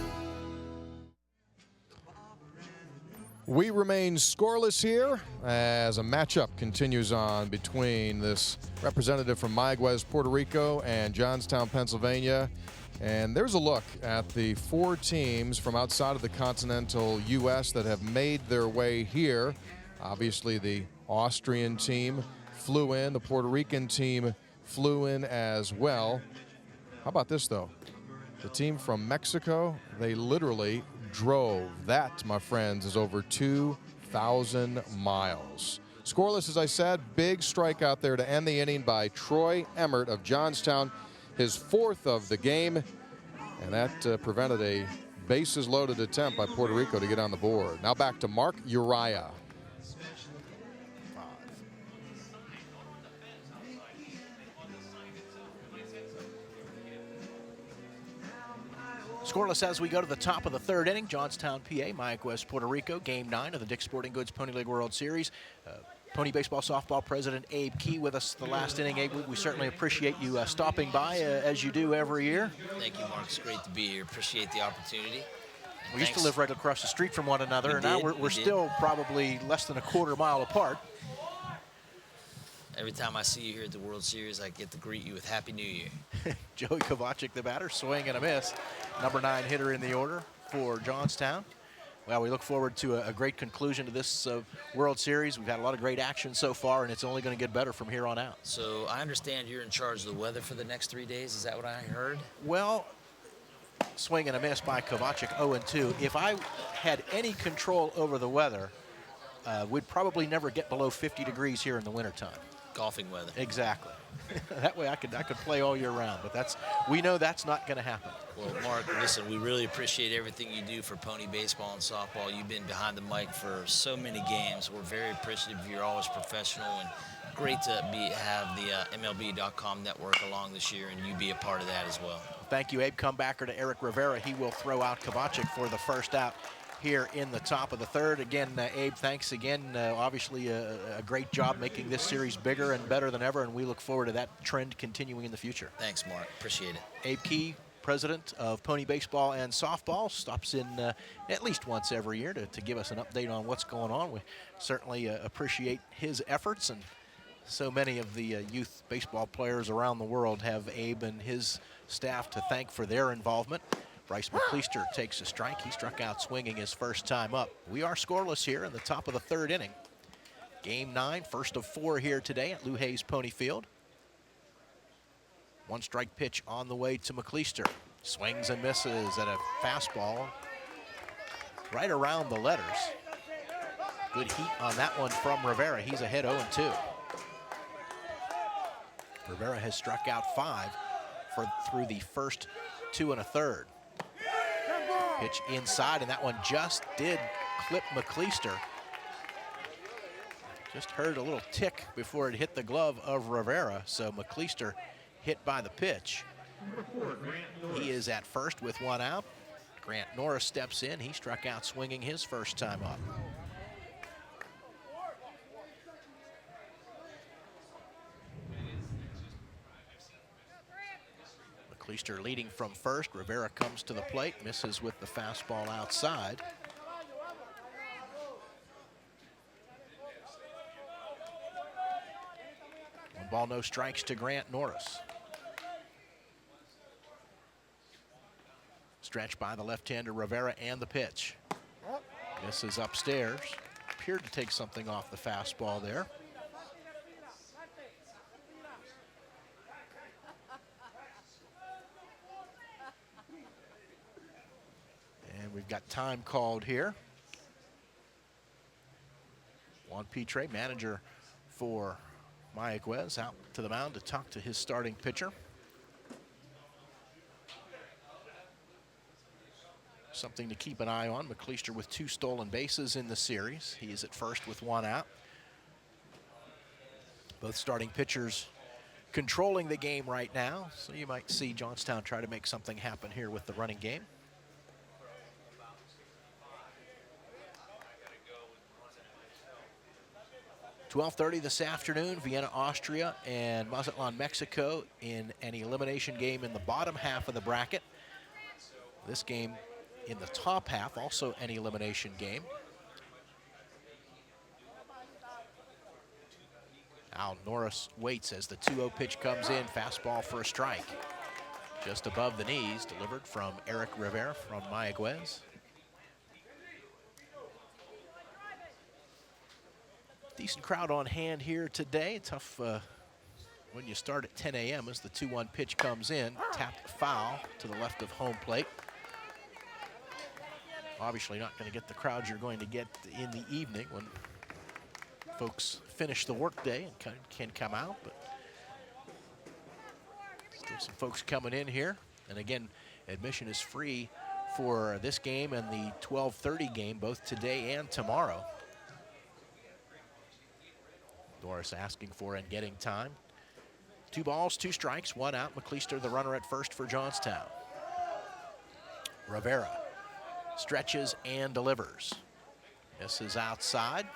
We remain scoreless here as a matchup continues on between this representative from Mayaguez, Puerto Rico, and Johnstown, Pennsylvania. And there's a look at the 4 teams from outside of the continental U.S. that have made their way here. Obviously, the Austrian team flew in. The Puerto Rican team flew in as well. How about this, though? The team from Mexico, they literally drove. That, my friends, is over 2,000 miles. Scoreless, as I said, big strikeout there to end the inning by Troy Emmert of Johnstown, his 4th of the game, and that prevented a bases-loaded attempt by Puerto Rico to get on the board. Now back to Mark Uriah. Scoreless as we go to the top of the 3rd inning. Johnstown, PA, Mayaguez, Puerto Rico. Game 9 of the Dick's Sporting Goods Pony League World Series. Pony Baseball Softball President Abe Key with us the last inning. Abe, we certainly appreciate you stopping by as you do every year. Thank you, Mark. It's great to be here. Appreciate the opportunity. We used to live right across the street from one another, and now we're still probably less than a quarter mile apart. Every time I see you here at the World Series, I get to greet you with Happy New Year. Joey Kovacic, the batter, swing and a miss. Number 9 hitter in the order for Johnstown. Well, we look forward to a great conclusion to this World Series. We've had a lot of great action so far, and it's only going to get better from here on out. So I understand you're in charge of the weather for the next 3 days. Is that what I heard? Well, swing and a miss by Kovacic, 0-2. If I had any control over the weather, we'd probably never get below 50 degrees here in the wintertime. Golfing weather. Exactly. That way I could play all year round, but we know that's not going to happen. Well, Mark, listen, we really appreciate everything you do for pony baseball and softball. You've been behind the mic for so many games. We're very appreciative. You're always professional, and great to have the MLB.com network along this year, and you be a part of that as well. Thank you, Abe. Comebacker to Eric Rivera. He will throw out Kovacic for the first out here in the top of the third. Again, Abe, thanks again. Obviously, a great job making this series bigger and better than ever, and we look forward to that trend continuing in the future. Thanks, Mark. Appreciate it. Abe Key, president of Pony Baseball and Softball, stops in at least once every year to give us an update on what's going on. We certainly appreciate his efforts, and so many of the youth baseball players around the world have Abe and his staff to thank for their involvement. Bryce McCleister takes a strike. He struck out swinging his first time up. We are scoreless here in the top of the third inning. Game 9, first of 4 here today at Lou Hayes Pony Field. One strike pitch on the way to McCleister. Swings and misses at a fastball right around the letters. Good heat on that one from Rivera. He's ahead 0-2. Rivera has struck out 5 through the first 2 1/3. Pitch inside, and that one just did clip McCleister. Just heard a little tick before it hit the glove of Rivera, so McCleister hit by the pitch. He is at first with 1 out. Grant Norris steps in. He struck out swinging his first time up. McCleister leading from first. Rivera comes to the plate, misses with the fastball outside. One ball, no strikes to Grant Norris. Stretch by the left-hander Rivera and the pitch. Misses upstairs. Appeared to take something off the fastball there. And we've got time called here. Juan Pitre, manager for Mayaguez, out to the mound to talk to his starting pitcher. Something to keep an eye on. McCleister with 2 stolen bases in the series. He is at first with 1 out. Both starting pitchers controlling the game right now, so you might see Johnstown try to make something happen here with the running game. (12:30) this afternoon, Vienna, Austria and Mazatlan, Mexico in an elimination game in the bottom half of the bracket. This game in the top half, also an elimination game. Now Norris waits as the 2-0 pitch comes in, fastball for a strike. Just above the knees, delivered from Eric Rivera from Mayaguez. Decent crowd on hand here today. Tough when you start at 10 a.m. as the 2-1 pitch comes in. Tapped foul to the left of home plate. Obviously not going to get the crowd you're going to get in the evening when folks finish the workday and can come out, but still some folks coming in here. And again, admission is free for this game and the 12:30 game, both today and tomorrow. Norris asking for and getting time. 2 balls, 2 strikes, 1 out. McCleister, the runner at first for Johnstown. Rivera stretches and delivers. Misses outside.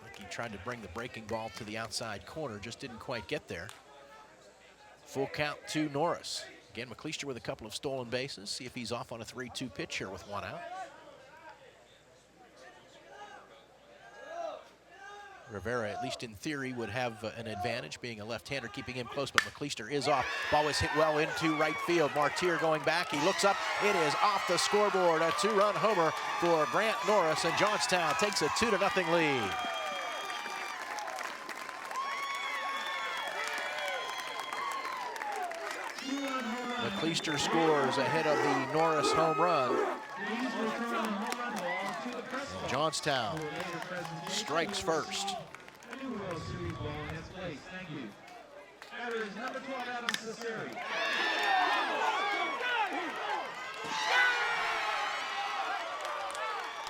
Like he tried to bring the breaking ball to the outside corner, just didn't quite get there. Full count to Norris. Again, McCleister with a couple of stolen bases. See if he's off on a 3-2 pitch here with 1 out. Rivera, at least in theory, would have an advantage, being a left-hander, keeping him close, but McCleister is off. Ball was hit well into right field. Martyr going back. He looks up. It is off the scoreboard. A 2-run homer for Grant Norris, and Johnstown takes a 2-0 lead. Cleister scores ahead of the Norris home run. And Johnstown strikes first.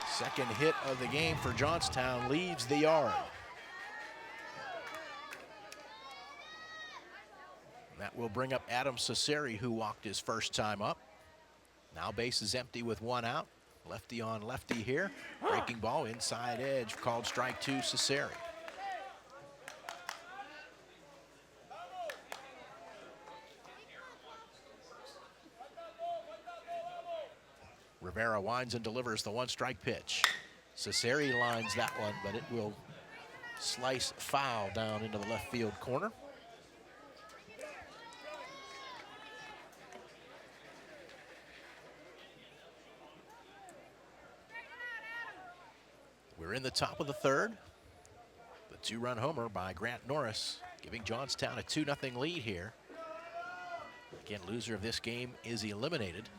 Second hit of the game for Johnstown leaves the yard. That will bring up Adam Cesari, who walked his first time up. Now base is empty with one out. Lefty on lefty here. Breaking ball inside edge, called strike two, Cesari. Rivera winds and delivers the one-strike pitch. Cesari lines that one, but it will slice foul down into the left field corner. We're in the top of the third. The two-run homer by Grant Norris, giving Johnstown a 2-0 lead here. Again, loser of this game is eliminated.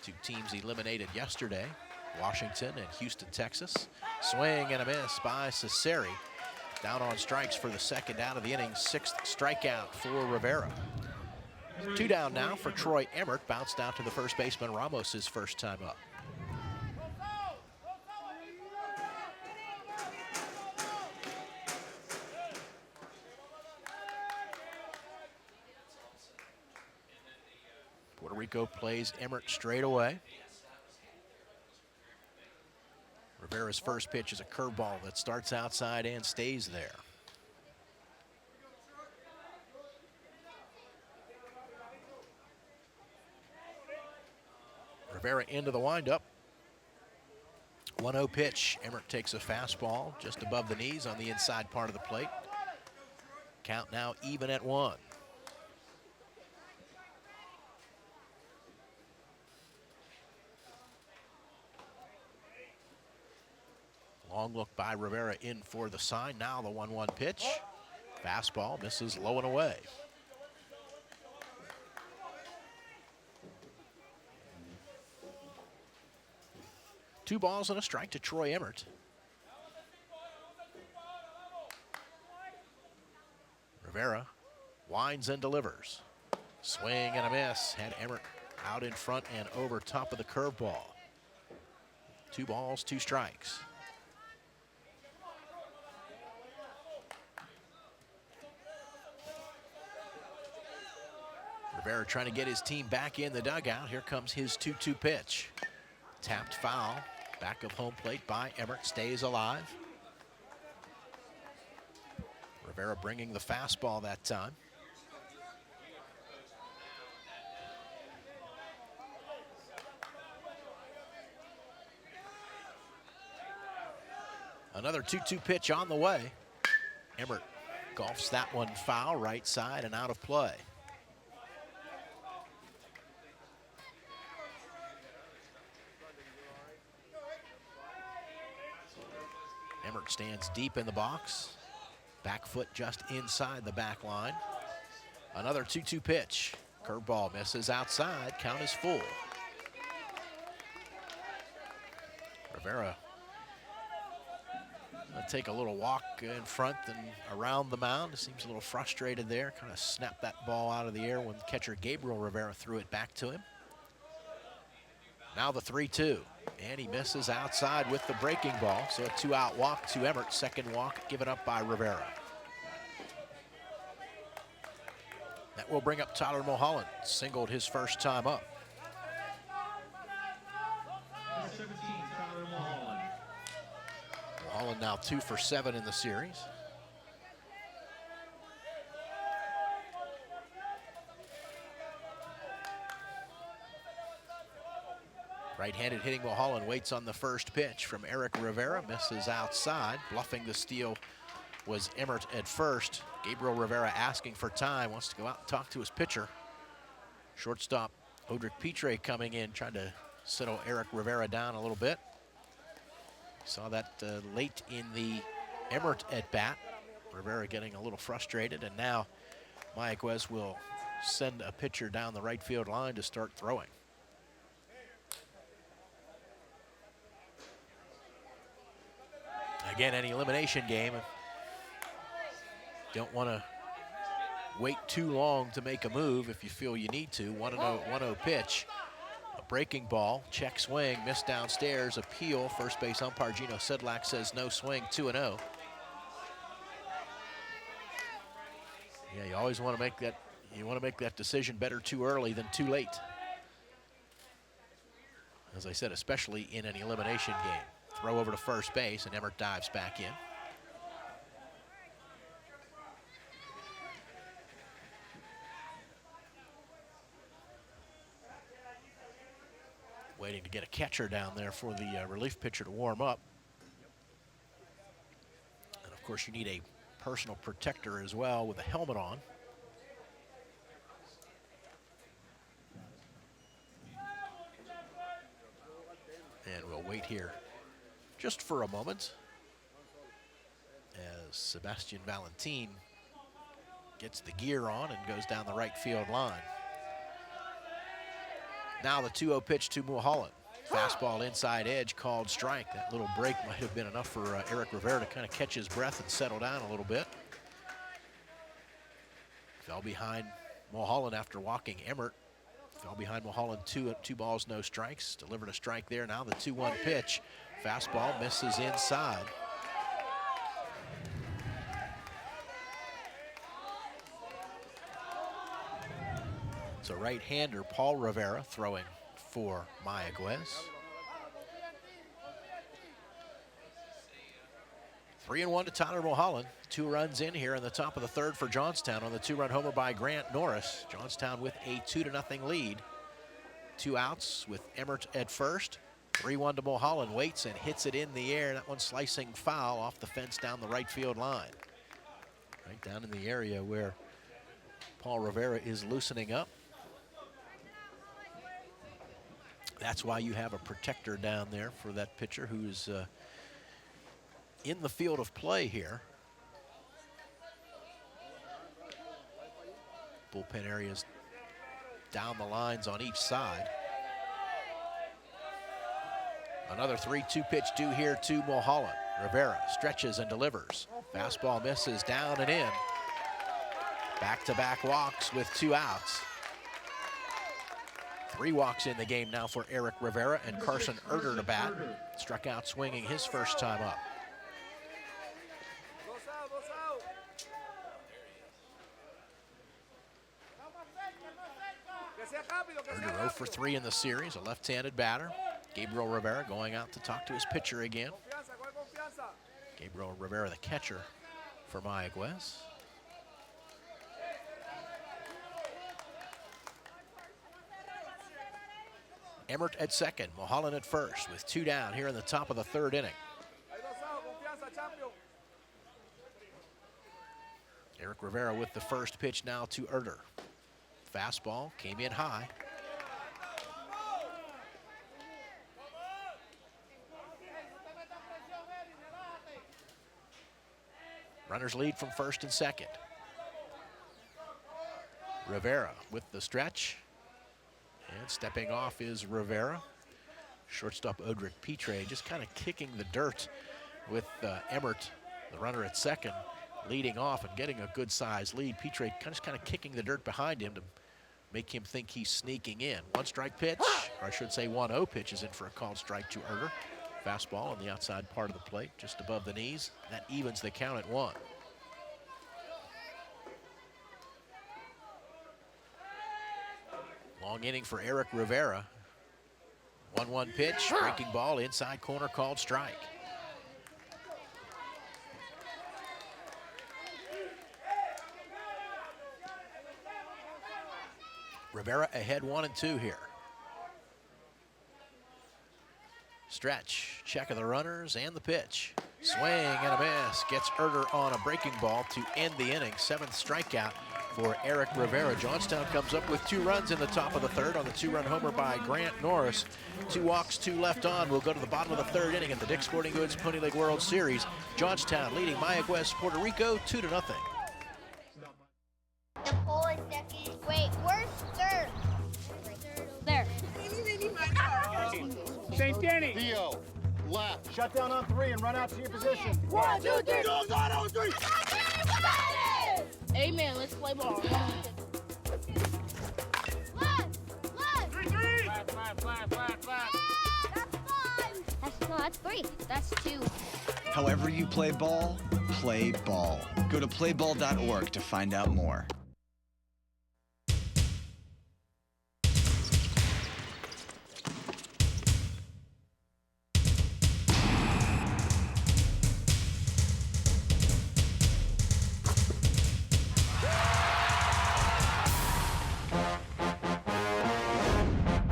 Two teams eliminated yesterday, Washington and Houston, Texas. Swing and a miss by Cesari. Down on strikes for the second out of the inning, sixth strikeout for Rivera. Two down now for Troy Emmert, bounced out to the first baseman Ramos his first time up. Puerto Rico plays Emmert straight away. Rivera's first pitch is a curveball that starts outside and stays there. Rivera into the windup. 1-0 pitch. Emmert takes a fastball just above the knees on the inside part of the plate. Count now even at 1. Long look by Rivera in for the sign. Now the 1-1 pitch. Fastball misses low and away. Two balls and a strike to Troy Emmert. Rivera winds and delivers. Swing and a miss. Had Emmert out in front and over top of the curveball. 2 balls, 2 strikes. Rivera trying to get his team back in the dugout. Here comes his 2-2 pitch. Tapped foul. Back of home plate by Emmert. Stays alive. Rivera bringing the fastball that time. Another 2-2 pitch on the way. Emmert golfs that one foul, right side and out of play. Emmert stands deep in the box. Back foot just inside the back line. Another 2-2 pitch. Curveball misses outside. Count is full. Rivera will take a little walk in front and around the mound. Seems a little frustrated there. Kind of snapped that ball out of the air when catcher Gabriel Rivera threw it back to him. Now the 3-2. And he misses outside with the breaking ball. So a 2-out walk to Emmert. Second walk given up by Rivera. That will bring up Tyler Mulholland. Singled his first time up. Mulholland now 2 for 7 in the series. Right-handed hitting Mulholland waits on the first pitch from Eric Rivera. Misses outside. Bluffing the steal was Emmert at first. Gabriel Rivera asking for time. Wants to go out and talk to his pitcher. Shortstop Odrick Petre coming in, trying to settle Eric Rivera down a little bit. Saw that late in the Emmert at bat. Rivera getting a little frustrated, and now Mayaguez will send a pitcher down the right field line to start throwing. Again, any elimination game, don't want to wait too long to make a move if you feel you need to. 1-0 pitch. A breaking ball, check swing, missed downstairs, appeal. First base umpire Gino Sedlak says no swing, 2-0. Yeah, you always want to make that, decision better too early than too late. As I said, especially in an elimination game. Throw over to first base, and Emmert dives back in. Waiting to get a catcher down there for the relief pitcher to warm up. And of course, you need a personal protector as well with a helmet on. And we'll wait here just for a moment as Sebastian Valentin gets the gear on and goes down the right field line. Now the 2-0 pitch to Mulholland. Fastball inside edge, called strike. That little break might have been enough for Eric Rivera to kind of catch his breath and settle down a little bit. Fell behind Mulholland after walking Emmert. Fell behind Mulholland, two balls, no strikes. Delivered a strike there. Now the 2-1 pitch. Fastball misses inside. It's a right-hander, Paul Rivera, throwing for Mayaguez. 3-1 to Tyler Mulholland. 2 runs in here in the top of the third for Johnstown on the 2-run homer by Grant Norris. Johnstown with a 2-0 lead. 2 outs with Emmert at first. 3-1 to Mulholland, waits and hits it in the air. That one slicing foul off the fence down the right field line. Right down in the area where Paul Rivera is loosening up. That's why you have a protector down there for that pitcher who's in the field of play here. Bullpen areas down the lines on each side. Another 3-2 pitch due here to Mulholland. Rivera stretches and delivers. Fastball misses down and in. Back-to-back walks with 2 outs. 3 walks in the game now for Eric Rivera, and Carson Erder to bat. Struck out swinging his first time up. Erder 0 for 3 in the series, a left-handed batter. Gabriel Rivera going out to talk to his pitcher again. Gabriel Rivera, the catcher for Mayaguez. Emmert at second, Mulholland at first, with 2 down here in the top of the 3rd inning. Eric Rivera with the first pitch now to Erder. Fastball came in high. Runners lead from first and second. Rivera with the stretch. And stepping off is Rivera. Shortstop Odrick Petre just kind of kicking the dirt with Emmert, the runner at second, leading off and getting a good size lead. Petre just kind of kicking the dirt behind him to make him think he's sneaking in. 1 strike pitch, or I should say 1-0 pitch is in for a called strike to Erder. Fastball on the outside part of the plate, just above the knees. That evens the count at 1. Long inning for Eric Rivera. 1-1 pitch, breaking ball, inside corner, called strike. Rivera ahead 1-2 here. Stretch, check of the runners and the pitch. Swing and a miss, gets Erder on a breaking ball to end the inning. 7th strikeout for Eric Rivera. Johnstown comes up with 2 runs in the top of the 3rd on the 2-run homer by Grant Norris. 2 walks, 2 left on. We'll go to the bottom of the 3rd inning at the Dick's Sporting Goods Pony League World Series. Johnstown leading Mayaguez, Puerto Rico 2-0. The pole is second. Wait. St. Danny. Theo, left. Shut down on 3 and run out to your position. 1, 2, 3. Goes on 3. Amen. Let's play ball. That's 3. That's 2. However you play ball, play ball. Go to playball.org to find out more.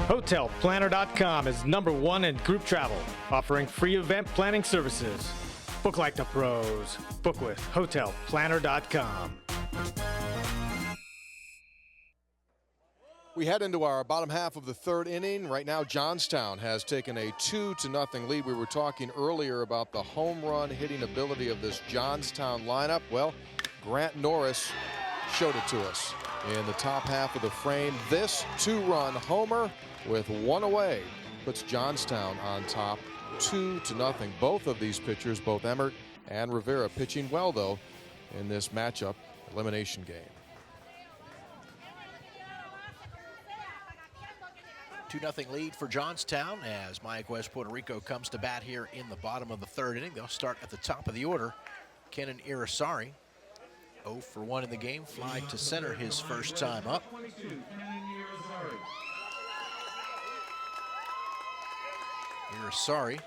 HotelPlanner.com is #1 in group travel, offering free event planning services. Book like the pros. Book with HotelPlanner.com. We head into our bottom half of the third inning. Right now, Johnstown has taken a 2-0 lead. We were talking earlier about the home run hitting ability of this Johnstown lineup. Well, Grant Norris showed it to us in the top half of the frame. This 2-run homer with 1 away puts Johnstown on top 2-0. Both of these pitchers, both Emmert and Rivera, pitching well, though, in this matchup elimination game. 2-0 lead for Johnstown as Mayaguez, Puerto Rico comes to bat here in the bottom of the third inning. They'll start at the top of the order. Kenan Irisari, 0 for 1 in the game, fly to center his first time up. Irisari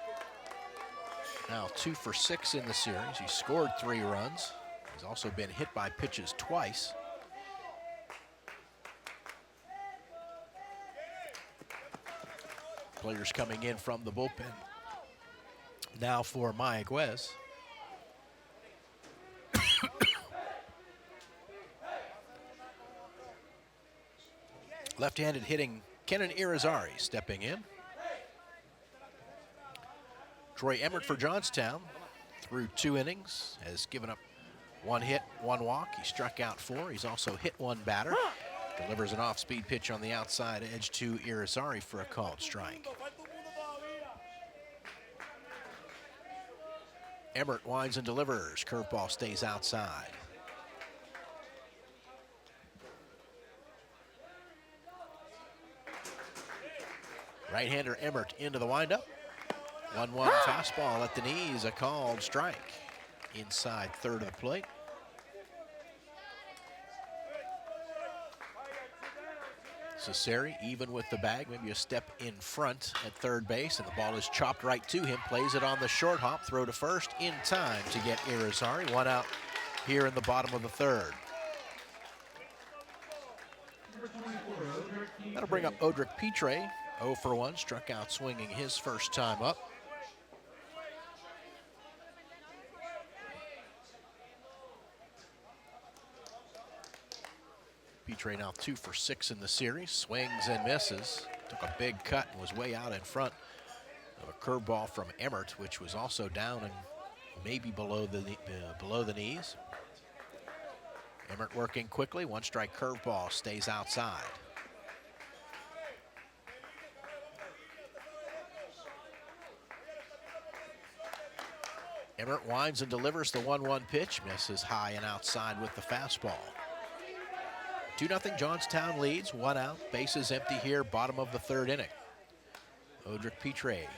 now 2 for 6 in the series. He scored 3 runs. He's also been hit by pitches twice. Players coming in from the bullpen. Now for Mayaguez. Left-handed hitting Kenan Irizarry stepping in. Troy Emmert for Johnstown through 2 innings has given up 1 hit, 1 walk. He struck out 4. He's also hit 1 batter. Delivers an off-speed pitch on the outside edge to Irizarry for a called strike. Emmert winds and delivers. Curveball stays outside. Right-hander Emmert into the windup. 1-1 fastball at the knees, a called strike. Inside third of the plate. Cesari even with the bag, maybe a step in front at third base, and the ball is chopped right to him. Plays it on the short hop, throw to first in time to get Irizarry. 1 out here in the bottom of the third. That'll bring up Odric Pitre, 0 for 1, struck out swinging his first time up. Pitre now 2 for 6 in the series, swings and misses. Took a big cut and was way out in front of a curveball from Emmert, which was also down and maybe below the knees. Emmert working quickly, 1-strike curveball stays outside. Emmert winds and delivers the 1-1 pitch, misses high and outside with the fastball. 2-0 Johnstown leads, 1 out, bases empty here, bottom of the third inning. Odric Pitre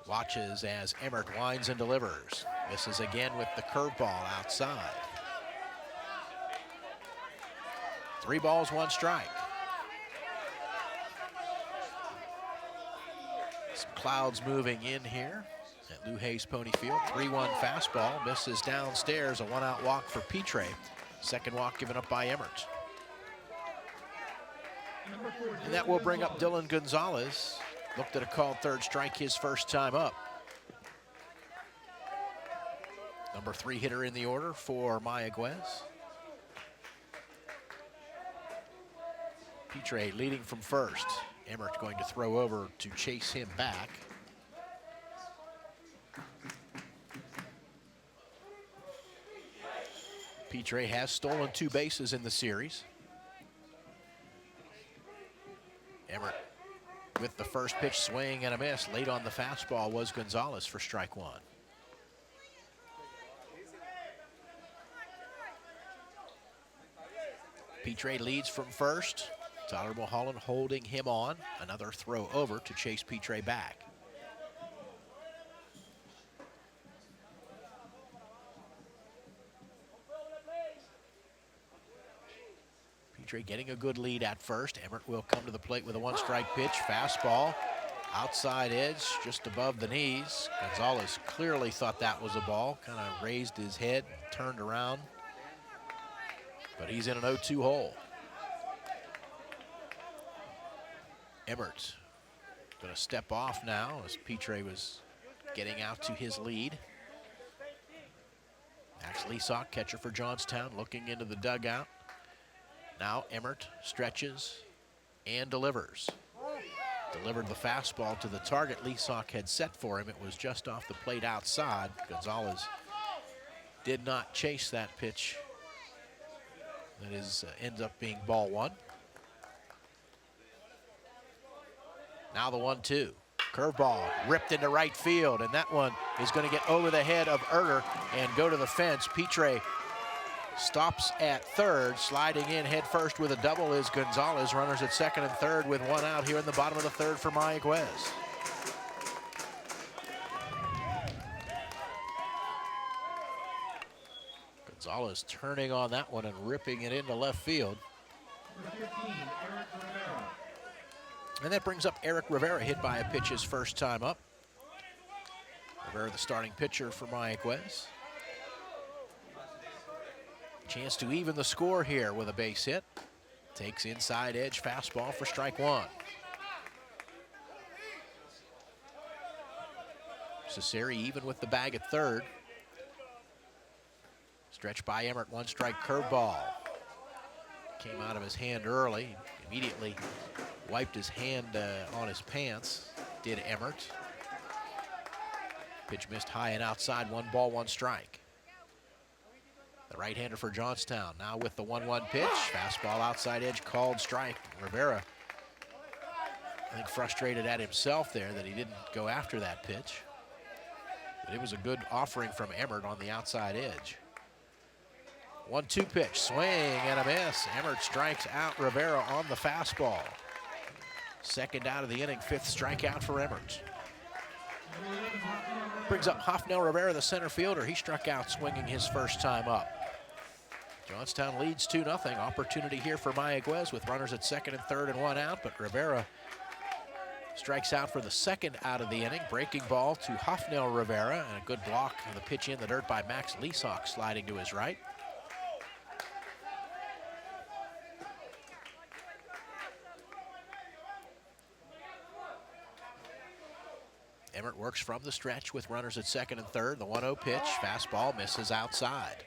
watches as Emmert winds and delivers. Misses again with the curveball outside. 3 balls, 1 strike. Some clouds moving in here at Lou Hayes Pony Field. 3-1 fastball, misses downstairs, a 1-out walk for Pitre. Second walk given up by Emmert. And that will bring up Dylan Gonzalez. Looked at a called third strike his first time up. Number 3 hitter in the order for Mayaguez. Pitre leading from first. Emmert going to throw over to chase him back. Pitre has stolen 2 bases in the series. Emmert with the first pitch swing and a miss. Late on the fastball was Gonzalez for strike one. Petre leads from first. Tyler Mulholland holding him on. Another throw over to chase Petre back. Petre getting a good lead at first. Emmert will come to the plate with a one-strike pitch. Fastball, outside edge, just above the knees. Gonzalez clearly thought that was a ball. Kind of raised his head, turned around. But he's in an 0-2 hole. Emmert going to step off now as Petre was getting out to his lead. Max Leasock, catcher for Johnstown, looking into the dugout. Now Emmert stretches and delivers. Delivered the fastball to the target Leasock had set for him. It was just off the plate outside. Gonzalez did not chase that pitch. That ends up being ball one. Now the 1-2. Curveball ripped into right field, and that one is going to get over the head of Erter and go to the fence. Petre stops at third. Sliding in head first with a double is Gonzalez. Runners at second and third with one out here in the bottom of the third for Mayaguez. Gonzalez turning on that one and ripping it into left field. And that brings up Eric Rivera, hit by a pitch his first time up. Rivera, the starting pitcher for Mayaguez. Chance to even the score here with a base hit. Takes inside edge fastball for strike one. Cesari even with the bag at third. Stretched by Emmert, one strike curveball. Came out of his hand early, immediately wiped his hand on his pants, did Emmert. Pitch missed high and outside, 1 ball, 1 strike. The right-hander for Johnstown, now with the 1-1 pitch. Fastball outside edge, called strike. Rivera, I think, frustrated at himself there that he didn't go after that pitch. But it was a good offering from Emmert on the outside edge. 1-2 pitch, swing and a miss. Emmert strikes out Rivera on the fastball. Second out of the inning, 5th strikeout for Emmert. Brings up Hofnell Rivera, the center fielder. He struck out swinging his first time up. Johnstown leads 2-0. Opportunity here for Mayaguez with runners at second and third and one out, but Rivera strikes out for the second out of the inning. Breaking ball to Hofnell Rivera, and a good block of the pitch in the dirt by Max Leasock, sliding to his right. Emmert works from the stretch with runners at second and third. The 1-0 pitch, fastball misses outside.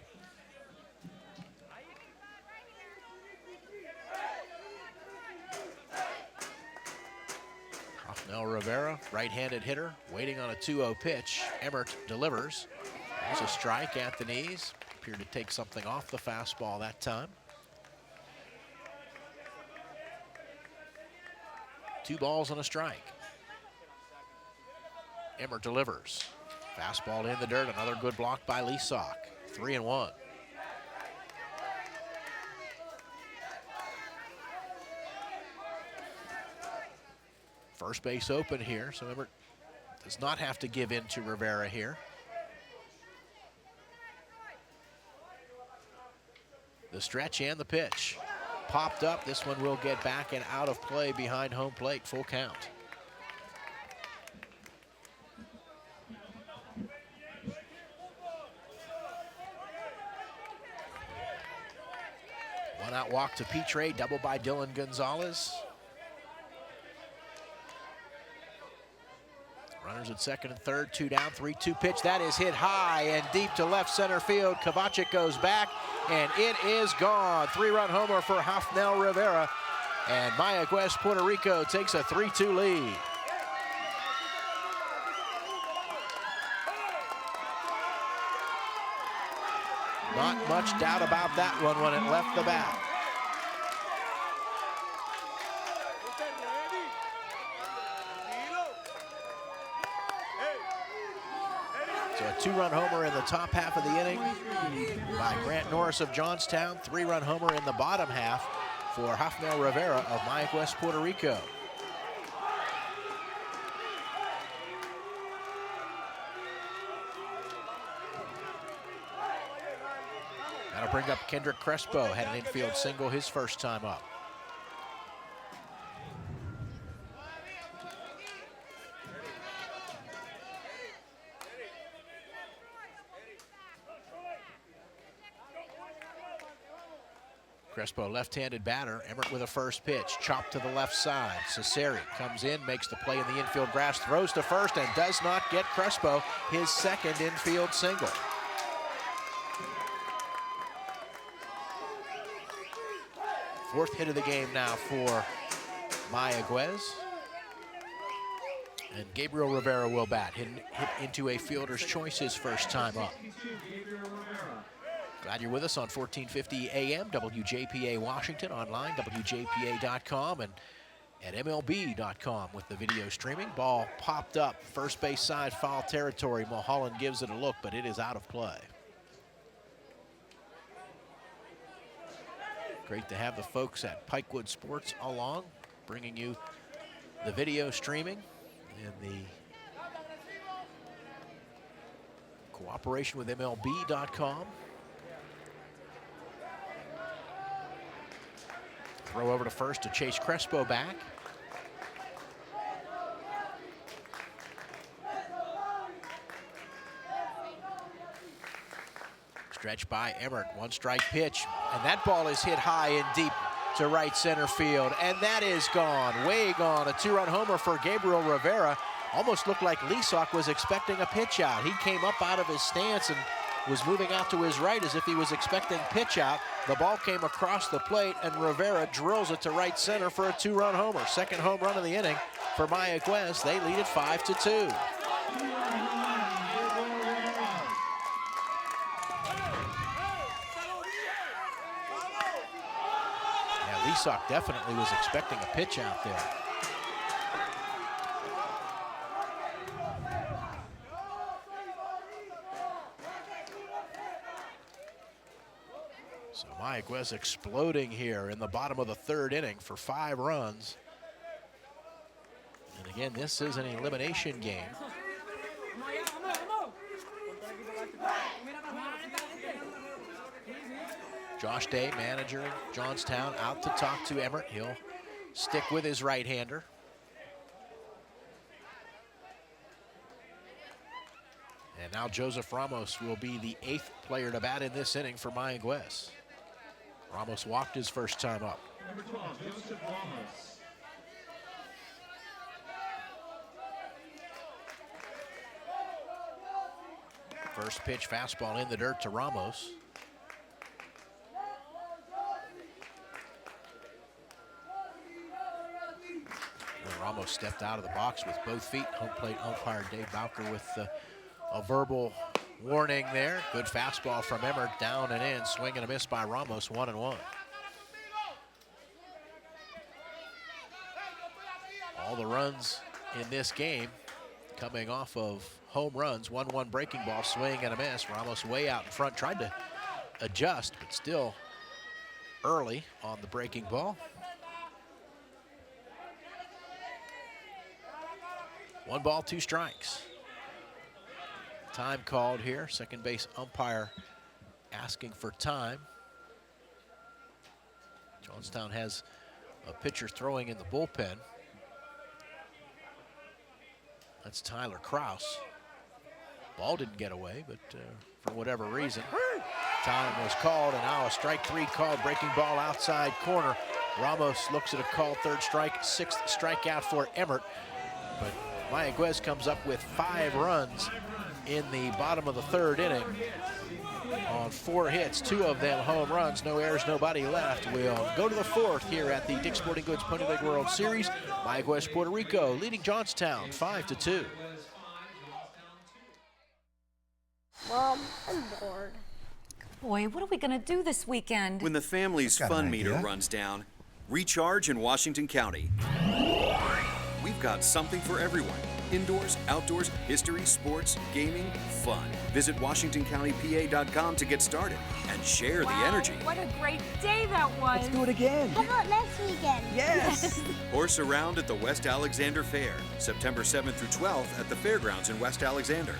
Hofnell Rivera, right-handed hitter, waiting on a 2-0 pitch. Emmert delivers. There's a strike at the knees. Appeared to take something off the fastball that time. 2 balls and a strike. Emmert delivers. Fastball in the dirt, another good block by Leasock. 3-1. First base open here, so Emmert does not have to give in to Rivera here. The stretch and the pitch. Popped up, this one will get back and out of play behind home plate, full count. One out walk to Petre, double by Dylan Gonzalez. Runners at second and third, 2 down, 3-2 pitch. That is hit high and deep to left center field. Kovacic goes back, and it is gone. 3-run homer for Hofnell Rivera, and Mayaguez, Puerto Rico takes a 3-2 lead. Not much doubt about that one when it left the bat. 2-run homer in the top half of the inning by Grant Norris of Johnstown. 3-run homer in the bottom half for Rafael Rivera of Mayaguez, Puerto Rico. That'll bring up Kendrick Crespo. Had an infield single his first time up. Crespo, left-handed batter. Emmert with a first pitch. Chopped to the left side. Cesari comes in, makes the play in the infield grass, throws to first, and does not get Crespo his second infield single. Fourth hit of the game now for Mayaguez. And Gabriel Rivera will bat. Hit into a fielder's choice his first time up. Glad you're with us on 1450 AM, WJPA Washington, online, WJPA.com, and at MLB.com with the video streaming. Ball popped up, first base side, foul territory. Mulholland gives it a look, but it is out of play. Great to have the folks at Pikewood Sports along, bringing you the video streaming and the cooperation with MLB.com. Throw over to first to chase Crespo back. Stretch by Emmert, one strike pitch, and that ball is hit high and deep to right center field, and that is gone, way gone. A 2-run homer for Gabriel Rivera. Almost looked like Leasock was expecting a pitch out. He came up out of his stance and was moving out to his right as if he was expecting pitch out. The ball came across the plate, and Rivera drills it to right center for a 2-run homer. Second home run of the inning for Mayaguez. They lead it 5-2. Yeah, Leasock definitely was expecting a pitch out there. So Mayaguez exploding here in the bottom of the third inning for 5 runs. And again, this is an elimination game. Josh Day, manager in Johnstown, out to talk to Emmert. He'll stick with his right-hander. And now Joseph Ramos will be the 8th player to bat in this inning for Mayaguez. Ramos walked his first time up. Number 12, Joseph Ramos. First pitch, fastball in the dirt to Ramos. And Ramos stepped out of the box with both feet. Home plate umpire Dave Bowker with a verbal warning there. Good fastball from Emmert, down and in. Swing and a miss by Ramos, 1-1. All the runs in this game coming off of home runs. 1-1 breaking ball, swing and a miss. Ramos way out in front, tried to adjust, but still early on the breaking ball. 1 ball, 2 strikes. Time called here. Second base umpire asking for time. Johnstown has a pitcher throwing in the bullpen. That's Tyler Kraus. Ball didn't get away, but for whatever reason, time was called, and now a strike 3 called. Breaking ball outside corner. Ramos looks at a call, 3rd strike, 6th strikeout for Emmert. But Mayaguez comes up with 5 runs in the bottom of the 3rd inning on 4 hits, 2 of them home runs. No errors, nobody left. We'll go to the 4th here at the Dick's Sporting Goods Pony League World Series. Mayaguez, Puerto Rico leading Johnstown 5-2. Mom, I'm bored. Boy, what are we going to do this weekend? When the family's fun meter runs down, recharge in Washington County. We've got something for everyone. Indoors, outdoors, history, sports, gaming, fun. Visit WashingtonCountyPA.com to get started and share the energy. What a great day that was. Let's do it again. How about next weekend? Yes. Horse around at the West Alexander Fair, September 7th through 12th at the Fairgrounds in West Alexander.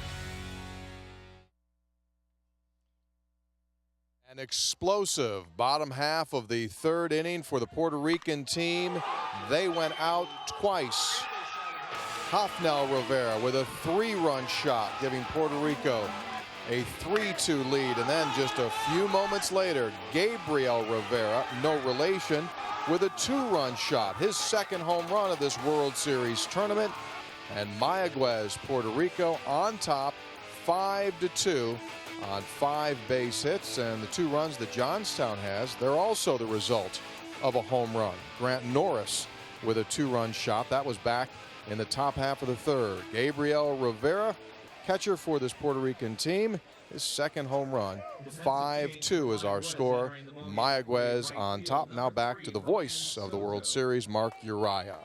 An explosive bottom half of the third inning for the Puerto Rican team. They went out twice. Hafnel Rivera with a 3-run shot, giving Puerto Rico a 3-2 lead. And then just a few moments later, Gabriel Rivera, no relation, with a 2-run shot, his second home run of this World Series tournament. And Mayaguez, Puerto Rico, on top, 5-2 on 5 base hits. And the 2 runs that Johnstown has, they're also the result of a home run. Grant Norris with a 2-run shot. That was back in the top half of the third. Gabriel Rivera, catcher for this Puerto Rican team, his second home run. 5-2 is our score. Mayaguez on top. Now back to the voice of the World Series, Mark Uriah.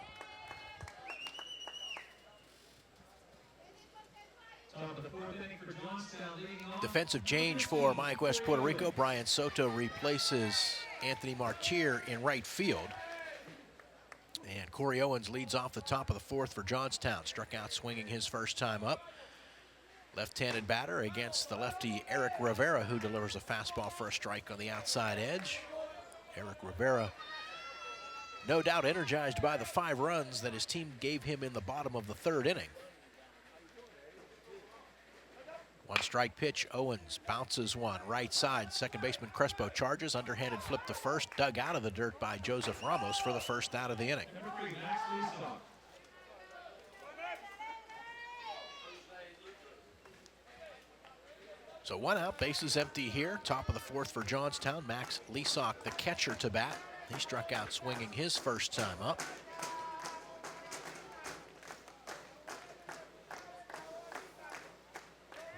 Defensive change for Mayaguez, Puerto Rico. Brian Soto replaces Anthony Martier in right field. And Corey Owens leads off the top of the fourth for Johnstown. Struck out swinging his first time up. Left-handed batter against the lefty Eric Rivera, who delivers a fastball for a strike on the outside edge. Eric Rivera, no doubt energized by the 5 runs that his team gave him in the bottom of the third inning. 1-strike pitch, Owens bounces one, right side. Second baseman Crespo charges, underhanded flip to first, dug out of the dirt by Joseph Ramos for the first out of the inning. So 1 out, bases empty here. Top of the fourth for Johnstown. Max Leasock, the catcher, to bat. He struck out swinging his first time up.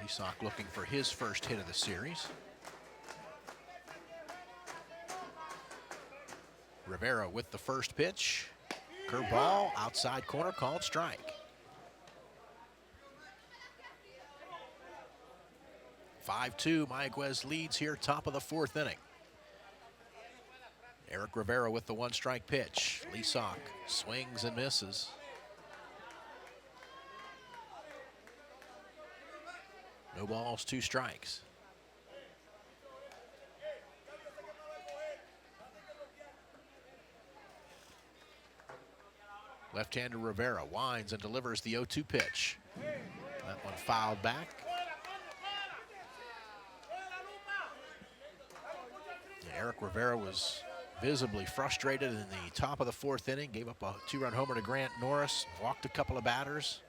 Leasock looking for his first hit of the series. Rivera with the first pitch. Curveball, outside corner, called strike. 5-2, Mayaguez leads here, top of the fourth inning. Eric Rivera with the 1-strike pitch. Leasock swings and misses. No balls, 2 strikes. Left-hander Rivera winds and delivers the 0-2 pitch. That one fouled back. Eric Rivera was visibly frustrated in the top of the fourth inning. Gave up a 2-run homer to Grant Norris. Walked a couple of batters.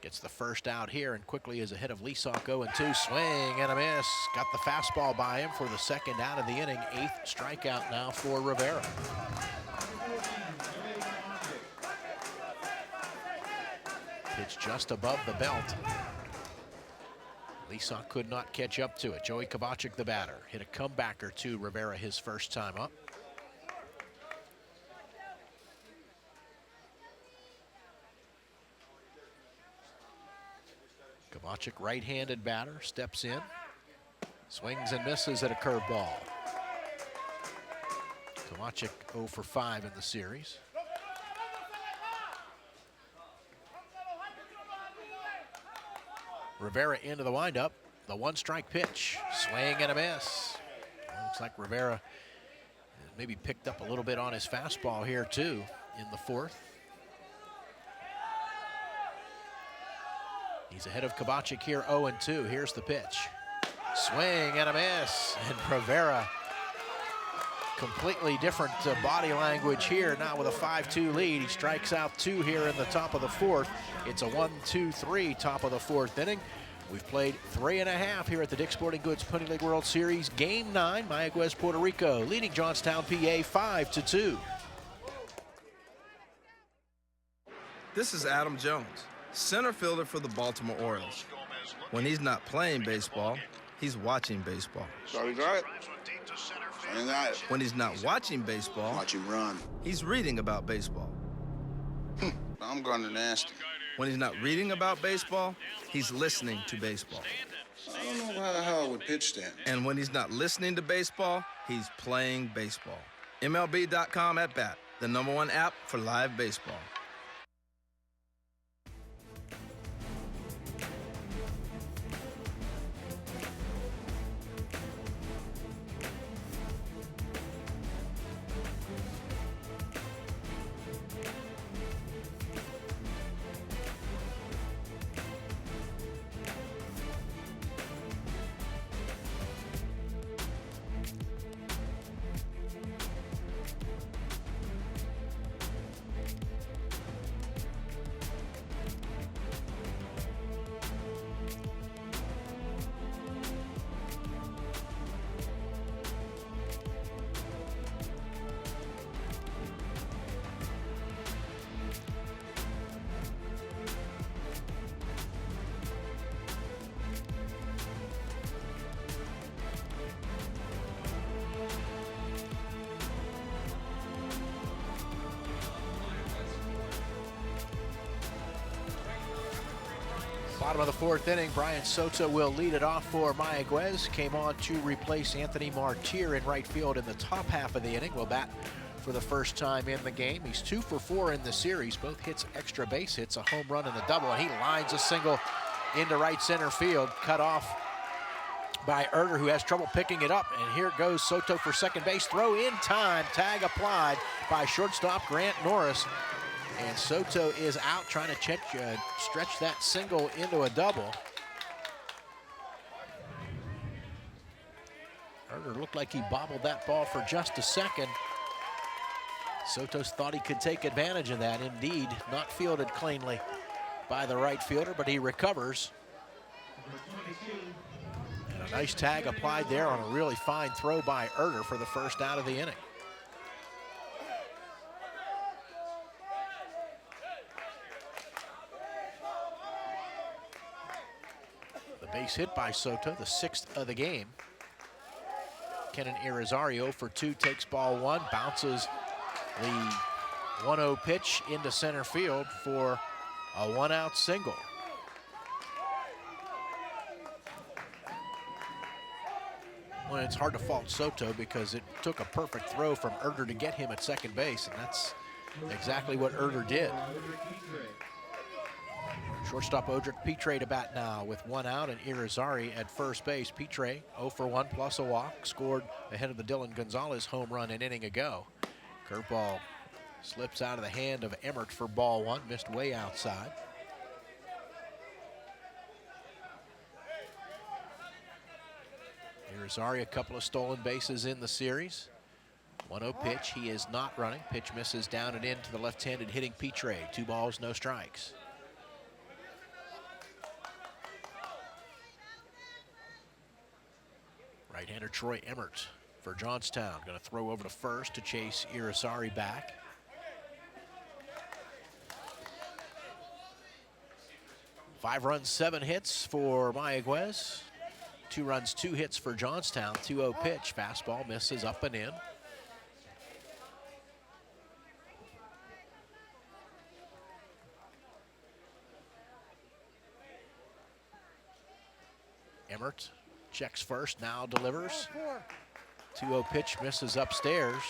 Gets the first out here and quickly is ahead of Leasock. 0-2, swing and a miss. Got the fastball by him for the second out of the inning. 8th strikeout now for Rivera. Pitch just above the belt. Leasock could not catch up to it. Joey Kovacic, the batter, hit a comebacker to Rivera his first time up. Kovacic, right-handed batter, steps in, swings and misses at a curveball. Kovacic 0 for 5 in the series. Rivera into the windup. The 1-strike pitch. Swing and a miss. Looks like Rivera maybe picked up a little bit on his fastball here too in the fourth. He's ahead of Kovacic here, 0-2. Here's the pitch. Swing and a miss. And Rivera, completely different body language here, now with a 5-2 lead. He strikes out 2 here in the top of the fourth. It's a 1-2-3 top of the fourth inning. We've played 3.5 here at the Dick's Sporting Goods Pony League World Series. Game 9, Mayaguez, Puerto Rico, leading Johnstown, PA, 5-2. This is Adam Jones, center fielder for the Baltimore Orioles. When he's not playing baseball, he's watching baseball. When he's not watching baseball, watch him run. He's reading about baseball. I'm going to nasty. When he's not reading about baseball, he's listening to baseball. I don't know how I would pitch that. And when he's not listening to baseball, he's playing baseball. MLB.com at bat, the #1 app for live baseball. Bottom of the 4th inning, Brian Soto will lead it off for Mayaguez. Came on to replace Anthony Martir in right field in the top half of the inning. Will bat for the first time in the game. He's 2 for 4 in the series. Both hits extra base hits, a home run and a double, and he lines a single into right center field. Cut off by Erder, who has trouble picking it up. And here goes Soto for second base. Throw in time. Tag applied by shortstop Grant Norris. And Soto is out trying to stretch that single into a double. Erder looked like he bobbled that ball for just a second. Soto thought he could take advantage of that. Indeed, not fielded cleanly by the right fielder, but he recovers. And a nice tag applied there on a really fine throw by Erder for the first out of the inning. Base hit by Soto, the 6th of the game. Kenan Irizario for 2 takes ball 1, bounces the 1-0 pitch into center field for a 1-out single. Well, it's hard to fault Soto because it took a perfect throw from Erder to get him at second base, and that's exactly what Erder did. Shortstop Odrick Petre to bat now with 1 out and Irizarry at first base. Petre 0 for 1 plus a walk, scored ahead of the Dylan Gonzalez home run an inning ago. Curveball slips out of the hand of Emmert for ball 1, missed way outside. Irizarry a couple of stolen bases in the series. 1-0 pitch, he is not running. Pitch misses down and in to the left-handed hitting Petre. 2 balls, no strikes. Right-hander Troy Emmert for Johnstown. Going to throw over to first to chase Irizarry back. Five runs, 7 hits for Mayaguez. 2 runs, 2 hits for Johnstown. 2-0 pitch. Fastball misses up and in. Emmert checks first, now delivers. 2-0 pitch misses upstairs.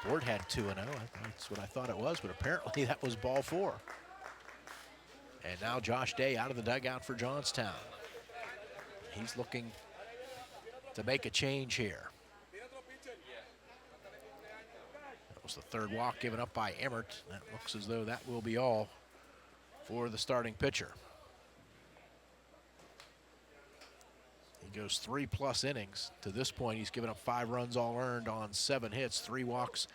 Board had 2-0. That's what I thought it was, but apparently that was ball 4. And now Josh Day out of the dugout for Johnstown. He's looking to make a change here. That was the 3rd walk given up by Emmert. That looks as though that will be all for the starting pitcher. He goes 3+ innings. To this point, he's given up 5 runs all earned on 7 hits, 3 walks,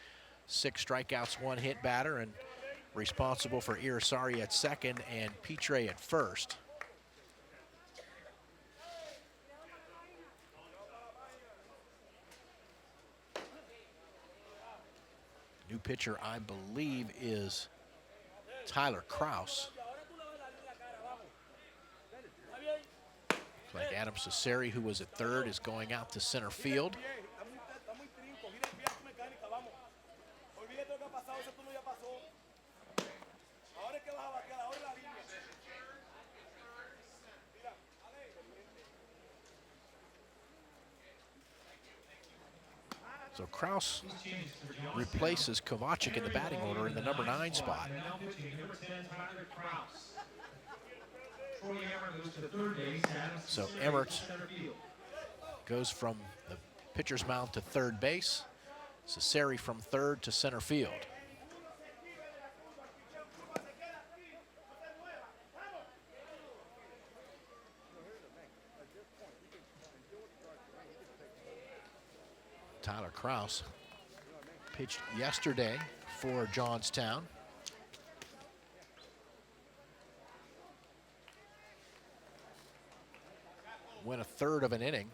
6 strikeouts, 1 hit batter, and responsible for Irizarry at second and Petre at first. New pitcher, I believe, is Tyler Kraus. Like Adam Cesari, who was at third, is going out to center field. So Kraus replaces Kovacic in the batting order in the number 9 spot. So Emmert goes from the pitcher's mound to third base. Cesari from third to center field. Tyler Kraus pitched yesterday for Johnstown. Went a third of an inning.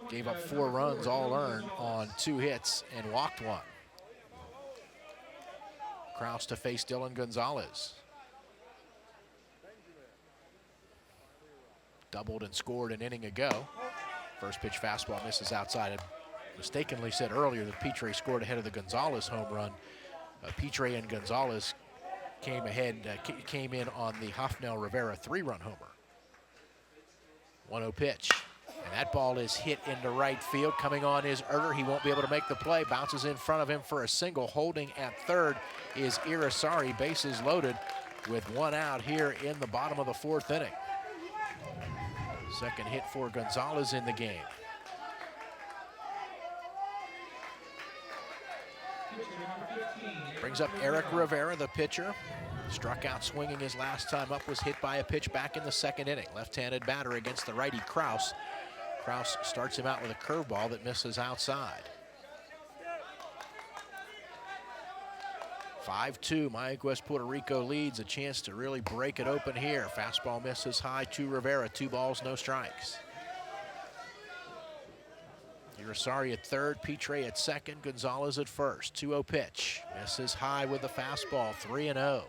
Gave up 4 runs, all earned on 2 hits and walked 1. Kraus to face Dylan Gonzalez. Doubled and scored an inning ago. First pitch fastball misses outside. I mistakenly said earlier that Pitre scored ahead of the Gonzalez home run. Pitre and Gonzalez came in on the Hafnell Rivera 3-run homer. 1-0 pitch. And that ball is hit into right field. Coming on is Erder. He won't be able to make the play. Bounces in front of him for a single. Holding at third is Irisari. Bases loaded with 1 out here in the bottom of the 4th inning. Second hit for Gonzalez in the game. Brings up Eric Rivera, the pitcher. Struck out swinging his last time up, was hit by a pitch back in the 2nd inning. Left-handed batter against the righty Kraus. Kraus starts him out with a curveball that misses outside. 5-2, Mayaguez Puerto Rico leads, a chance to really break it open here. Fastball misses high to Rivera, 2 balls, no strikes. Irisari at third, Pitre at second, Gonzalez at first. 2-0 pitch, misses high with the fastball, 3-0.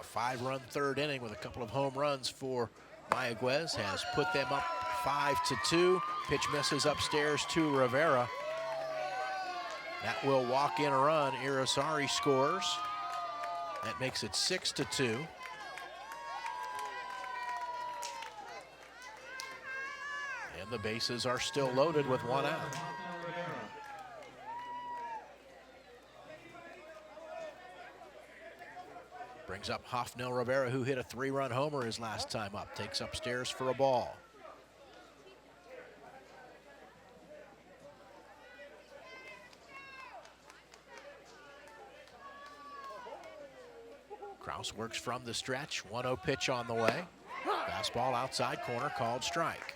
A 5-run 3rd inning with a couple of home runs for Mayaguez has put them up 5-2. Pitch misses upstairs to Rivera. That will walk in a run. Irisari scores. That makes it 6-2. And the bases are still loaded with 1 out. Brings up Hafnell Rivera, who hit a 3-run homer his last time up. Takes upstairs for a ball. Kraus works from the stretch. 1-0 pitch on the way. Fastball outside corner, called strike.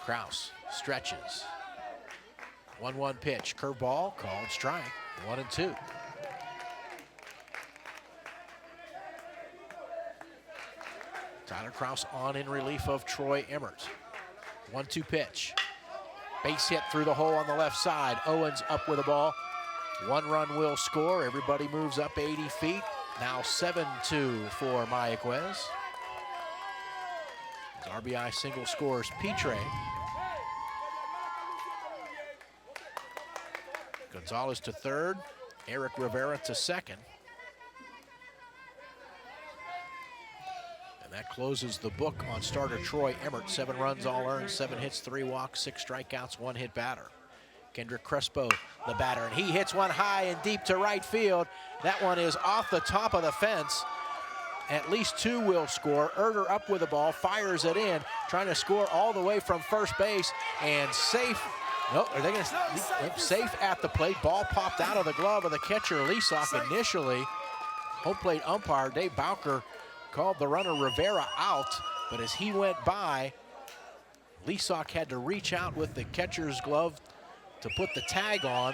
Kraus stretches. 1-1 pitch, curveball, called strike, 1-2. Tyler Kraus on in relief of Troy Emmert. 1-2 pitch. Base hit through the hole on the left side. Owens up with the ball. 1 run will score. Everybody moves up 80 feet. Now 7-2 for Mayaguez. His RBI single scores Pitre. Gonzalez to third, Eric Rivera to second. And that closes the book on starter Troy Emmert. 7 runs all earned, 7 hits, 3 walks, 6 strikeouts, 1 hit batter. Kendrick Crespo, the batter, and he hits one high and deep to right field. That one is off the top of the fence. At least 2 will score. Erder up with the ball, fires it in, trying to score all the way from first base, and safe. No, are they going to safe at the plate? Ball popped out of the glove of the catcher, Leasock initially. Home plate umpire Dave Bowker called the runner Rivera out, but as he went by, Leasock had to reach out with the catcher's glove to put the tag on,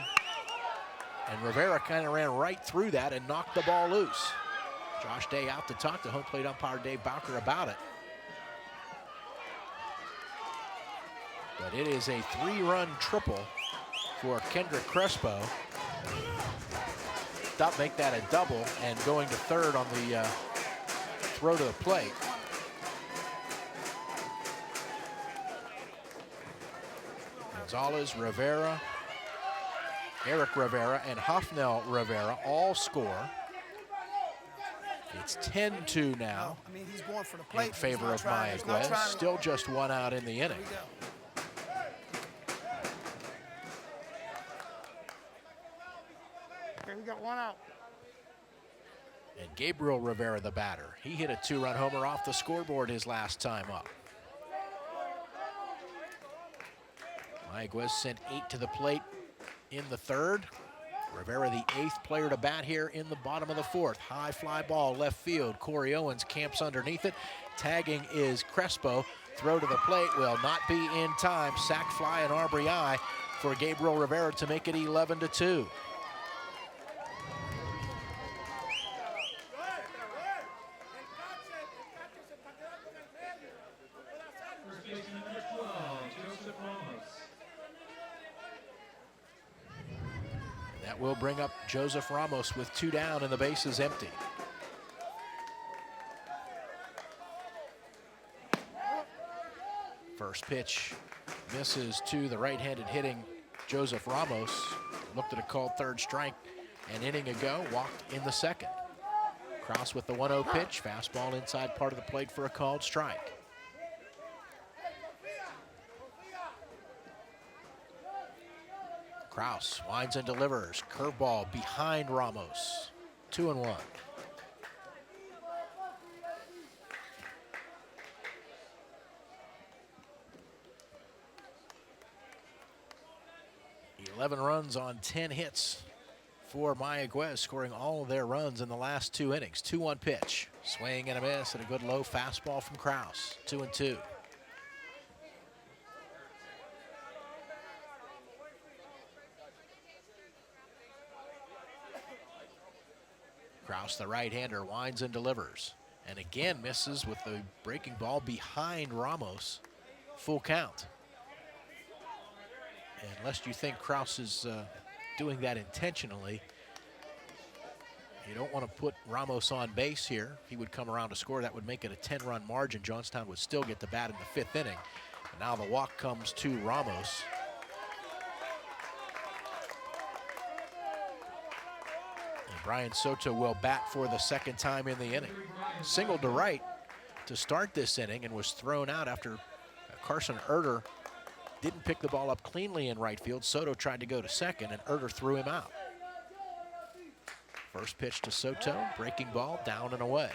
and Rivera kind of ran right through that and knocked the ball loose. Josh Day out to talk to home plate umpire Dave Bowker about it. But it is a 3-run triple for Kendrick Crespo. up, make that a double, and going to third on the throw to the plate. Gonzalez, Rivera, Eric Rivera, and Huffnell Rivera all score. It's 10-2 now he's going for the plate in favor of Mayaguez. Still just one out in the inning. Okay, we got one out. And Gabriel Rivera, the batter. He hit a 2-run homer off the scoreboard his last time up. Mayaguez sent 8 to the plate in the third. Rivera, the 8th player to bat here in the bottom of the 4th. High fly ball left field. Corey Owens camps underneath it. Tagging is Crespo. Throw to the plate will not be in time. Sac fly and RBI for Gabriel Rivera to make it 11-2. That will bring up Joseph Ramos with 2 down and the base is empty. First pitch misses to the right-handed hitting Joseph Ramos. Looked at a called third strike an inning ago, walked in the second. Kraus with the 1-0 pitch, fastball inside part of the plate for a called strike. Kraus winds and delivers. Curveball behind Ramos. 2-1. Eleven runs on 10 hits for Mayaguez, scoring all of their runs in the last 2 innings. 2-1 pitch. Swing and a miss and a good low fastball from Kraus. 2-2. Kraus, the right-hander, winds and delivers. And again misses with the breaking ball behind Ramos. Full count. Unless you think Kraus is doing that intentionally, you don't want to put Ramos on base here. If he would come around to score, that would make it a 10-run margin. Johnstown would still get the bat in the 5th inning. And now the walk comes to Ramos. Brian Soto will bat for the 2nd time in the inning. Singled to right to start this inning and was thrown out after Carson Erter didn't pick the ball up cleanly in right field. Soto tried to go to second and Erter threw him out. First pitch to Soto, breaking ball, down and away.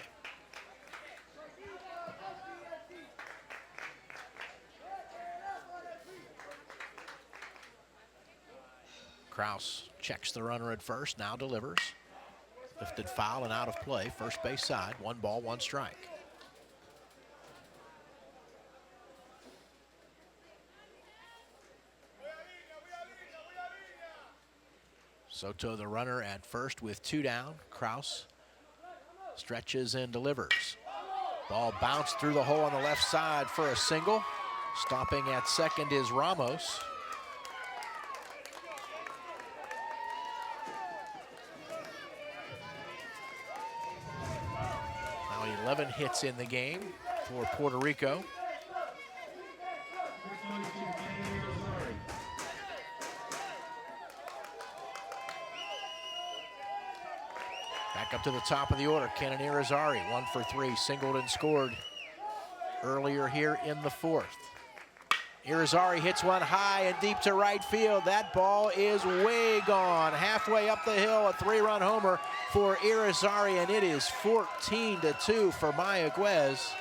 Kraus checks the runner at first, now delivers. Lifted foul and out of play, first base side, 1 ball, 1 strike. Soto, the runner at first with 2 down. Kraus stretches and delivers. Ball bounced through the hole on the left side for a single. Stopping at second is Ramos. Now 11 hits in the game for Puerto Rico. Back up to the top of the order, Kenan Irizarry, 1 for 3, singled and scored earlier here in the 4th. Irizarry hits one high and deep to right field. That ball is way gone. Halfway up the hill, a 3-run homer for Irizarry, and it is 14-2 for Mayaguez.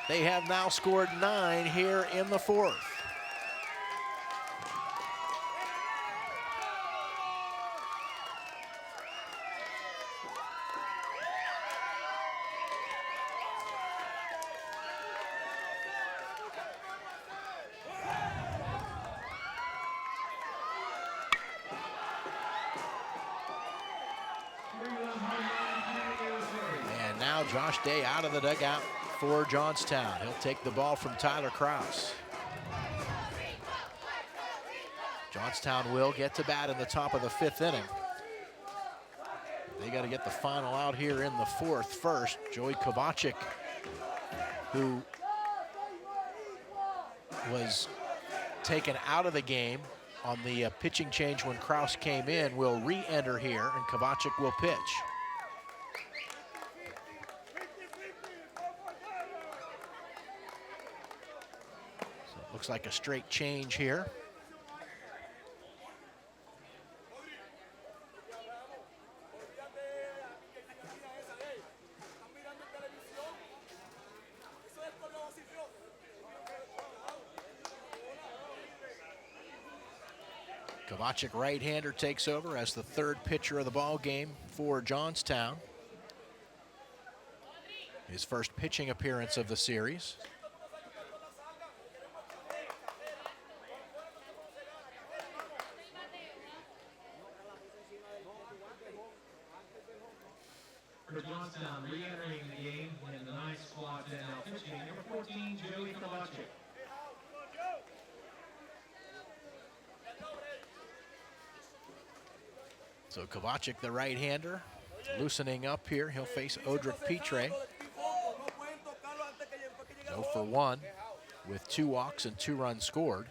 They have now scored 9 here in the 4th. And now Josh Day out of the dugout for Johnstown. He'll take the ball from Tyler Kraus. Johnstown will get to bat in the top of the 5th inning. They got to get the final out here in the fourth first. Joey Kovacic, who was taken out of the game on the pitching change when Kraus came in, will re-enter here, and Kovacic will pitch. So it looks like a straight change here. Kovacic, right-hander, takes over as the third pitcher of the ball game for Johnstown. His first pitching appearance of the series. For Johnstown, re-entering the game in the ninth spot and now pitching number 14, Joey Kovacic. So Kovacic, the right-hander, loosening up here. He'll face Odrick Petre. 0 for 1 with 2 walks and 2 runs scored.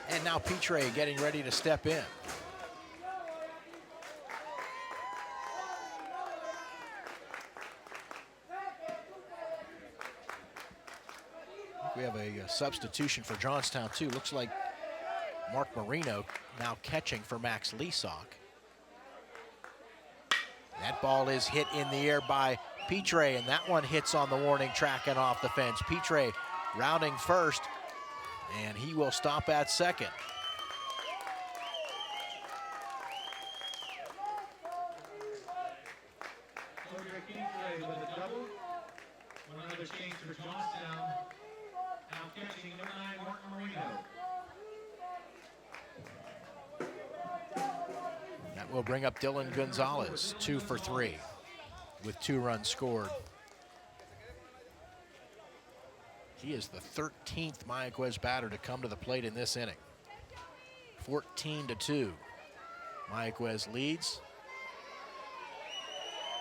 And now Petre getting ready to step in. We have a substitution for Johnstown too. Looks like Mark Marino now catching for Max Leasock. That ball is hit in the air by Petre, and that one hits on the warning track and off the fence. Petre rounding first, and he will stop at second. Odrick Petre with a double. One other change for Johnstown. Now catching number 9, Mark Marino. That will bring up Dylan Gonzalez, 2 for 3 with 2 runs scored. He is the 13th Mayaguez batter to come to the plate in this inning. 14-2. Mayaguez leads.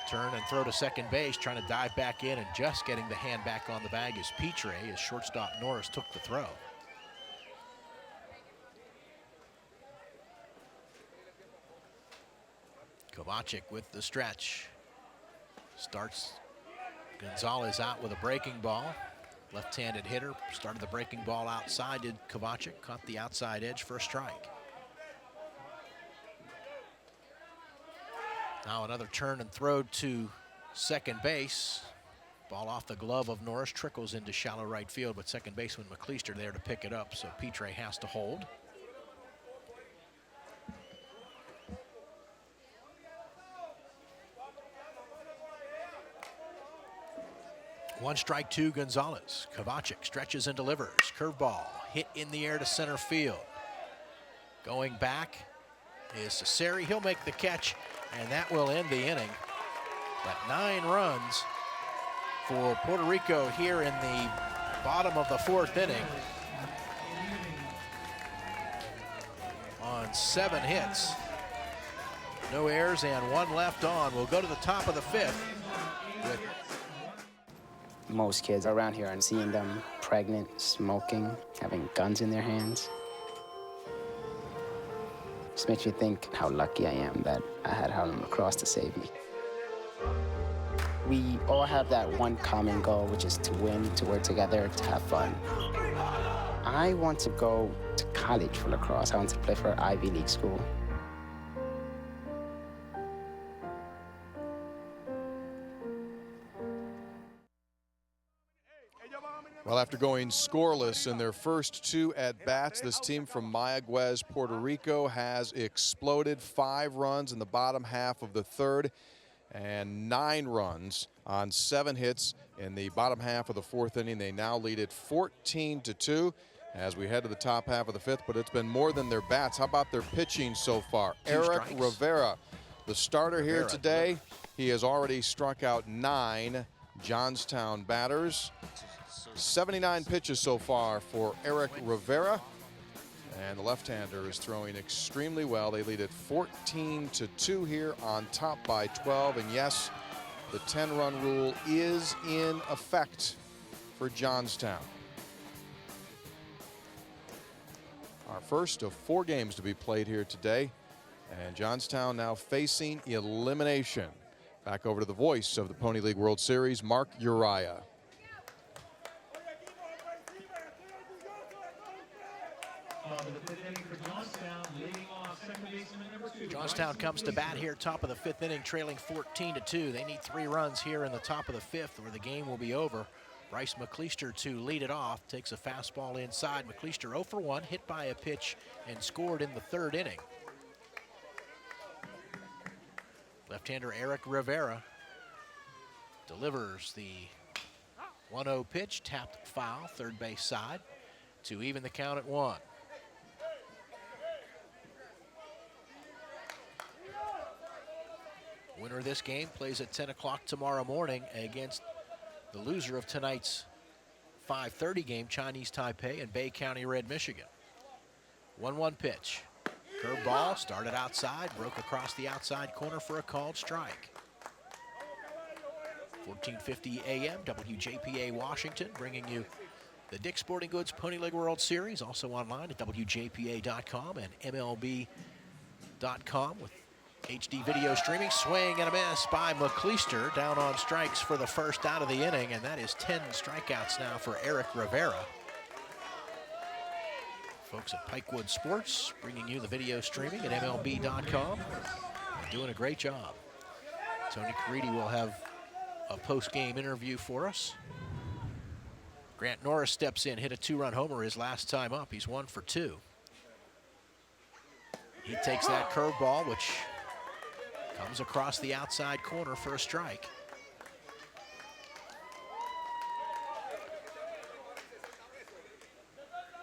Turn and throw to second base, trying to dive back in and just getting the hand back on the bag is Petre, as shortstop Norris took the throw. Kovacic with the stretch. Starts Gonzalez out with a breaking ball. Left-handed hitter, started the breaking ball outside, did Kovacic, caught the outside edge for a strike. Now another turn and throw to second base. Ball off the glove of Norris, trickles into shallow right field, but second baseman McLeister there to pick it up, so Petre has to hold. One strike to Gonzalez. Kovacic stretches and delivers. Curveball hit in the air to center field. Going back is Cesari. He'll make the catch, and that will end the inning. But 9 runs for Puerto Rico here in the bottom of the 4th inning. On 7 hits. No errors and 1 left on. We'll go to the top of the 5th with most kids around here, and seeing them pregnant, smoking, having guns in their hands, just makes you think how lucky I am that I had Harlem Lacrosse to save me. We all have that one common goal, which is to win, to work together, to have fun. I want to go to college for lacrosse. I want to play for an Ivy League school. Well, after going scoreless in their first 2 at-bats, this team from Mayaguez, Puerto Rico has exploded. 5 runs in the bottom half of the 3rd. and 9 runs on 7 hits in the bottom half of the 4th inning. They now lead it 14-2 as we head to the top half of the 5th, but it's been more than their bats. How about their pitching so far? Eric Rivera, the starter here today. He has already struck out 9 Johnstown batters. 79 pitches so far for Eric Rivera. And the left-hander is throwing extremely well. They lead it 14-2 here, on top by 12. And yes, the 10-run rule is in effect for Johnstown. Our first of 4 games to be played here today. And Johnstown now facing elimination. Back over to the voice of the Pony League World Series, Mark Uriah. Johnstown comes to bat here, top of the 5th inning, trailing 14-2. They need 3 runs here in the top of the 5th, or the game will be over. Bryce McLeister to lead it off, takes a fastball inside. McLeister 0 for 1, hit by a pitch, and scored in the 3rd inning. Left-hander Eric Rivera delivers the 1-0 pitch, tapped foul, third base side, to even the count at 1. Winner of this game plays at 10 o'clock tomorrow morning against the loser of tonight's 5:30 game, Chinese Taipei and Bay County Red, Michigan. 1-1 pitch. Curveball started outside, broke across the outside corner for a called strike. 1450 AM, WJPA Washington, bringing you the Dick's Sporting Goods Pony League World Series, also online at WJPA.com and MLB.com with HD video streaming. Swing and a miss by McLeister, down on strikes for the first out of the inning, and that is 10 strikeouts now for Eric Rivera. Folks at Pikewood Sports bringing you the video streaming at MLB.com. Doing a great job. Tony Caridi will have a post-game interview for us. Grant Norris steps in, hit a 2-run homer his last time up. He's 1 for 2. He takes that curveball, which comes across the outside corner for a strike.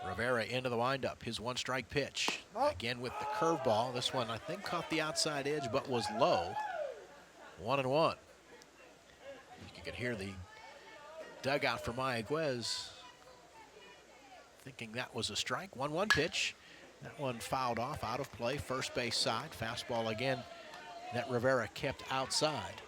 Rivera into the windup, his 1-strike pitch. Again with the curveball. This one I think caught the outside edge but was low. 1-1. You could hear the dugout from Mayaguez thinking that was a strike. 1-1 pitch. That one fouled off, out of play, first base side. Fastball again that Rivera kept outside.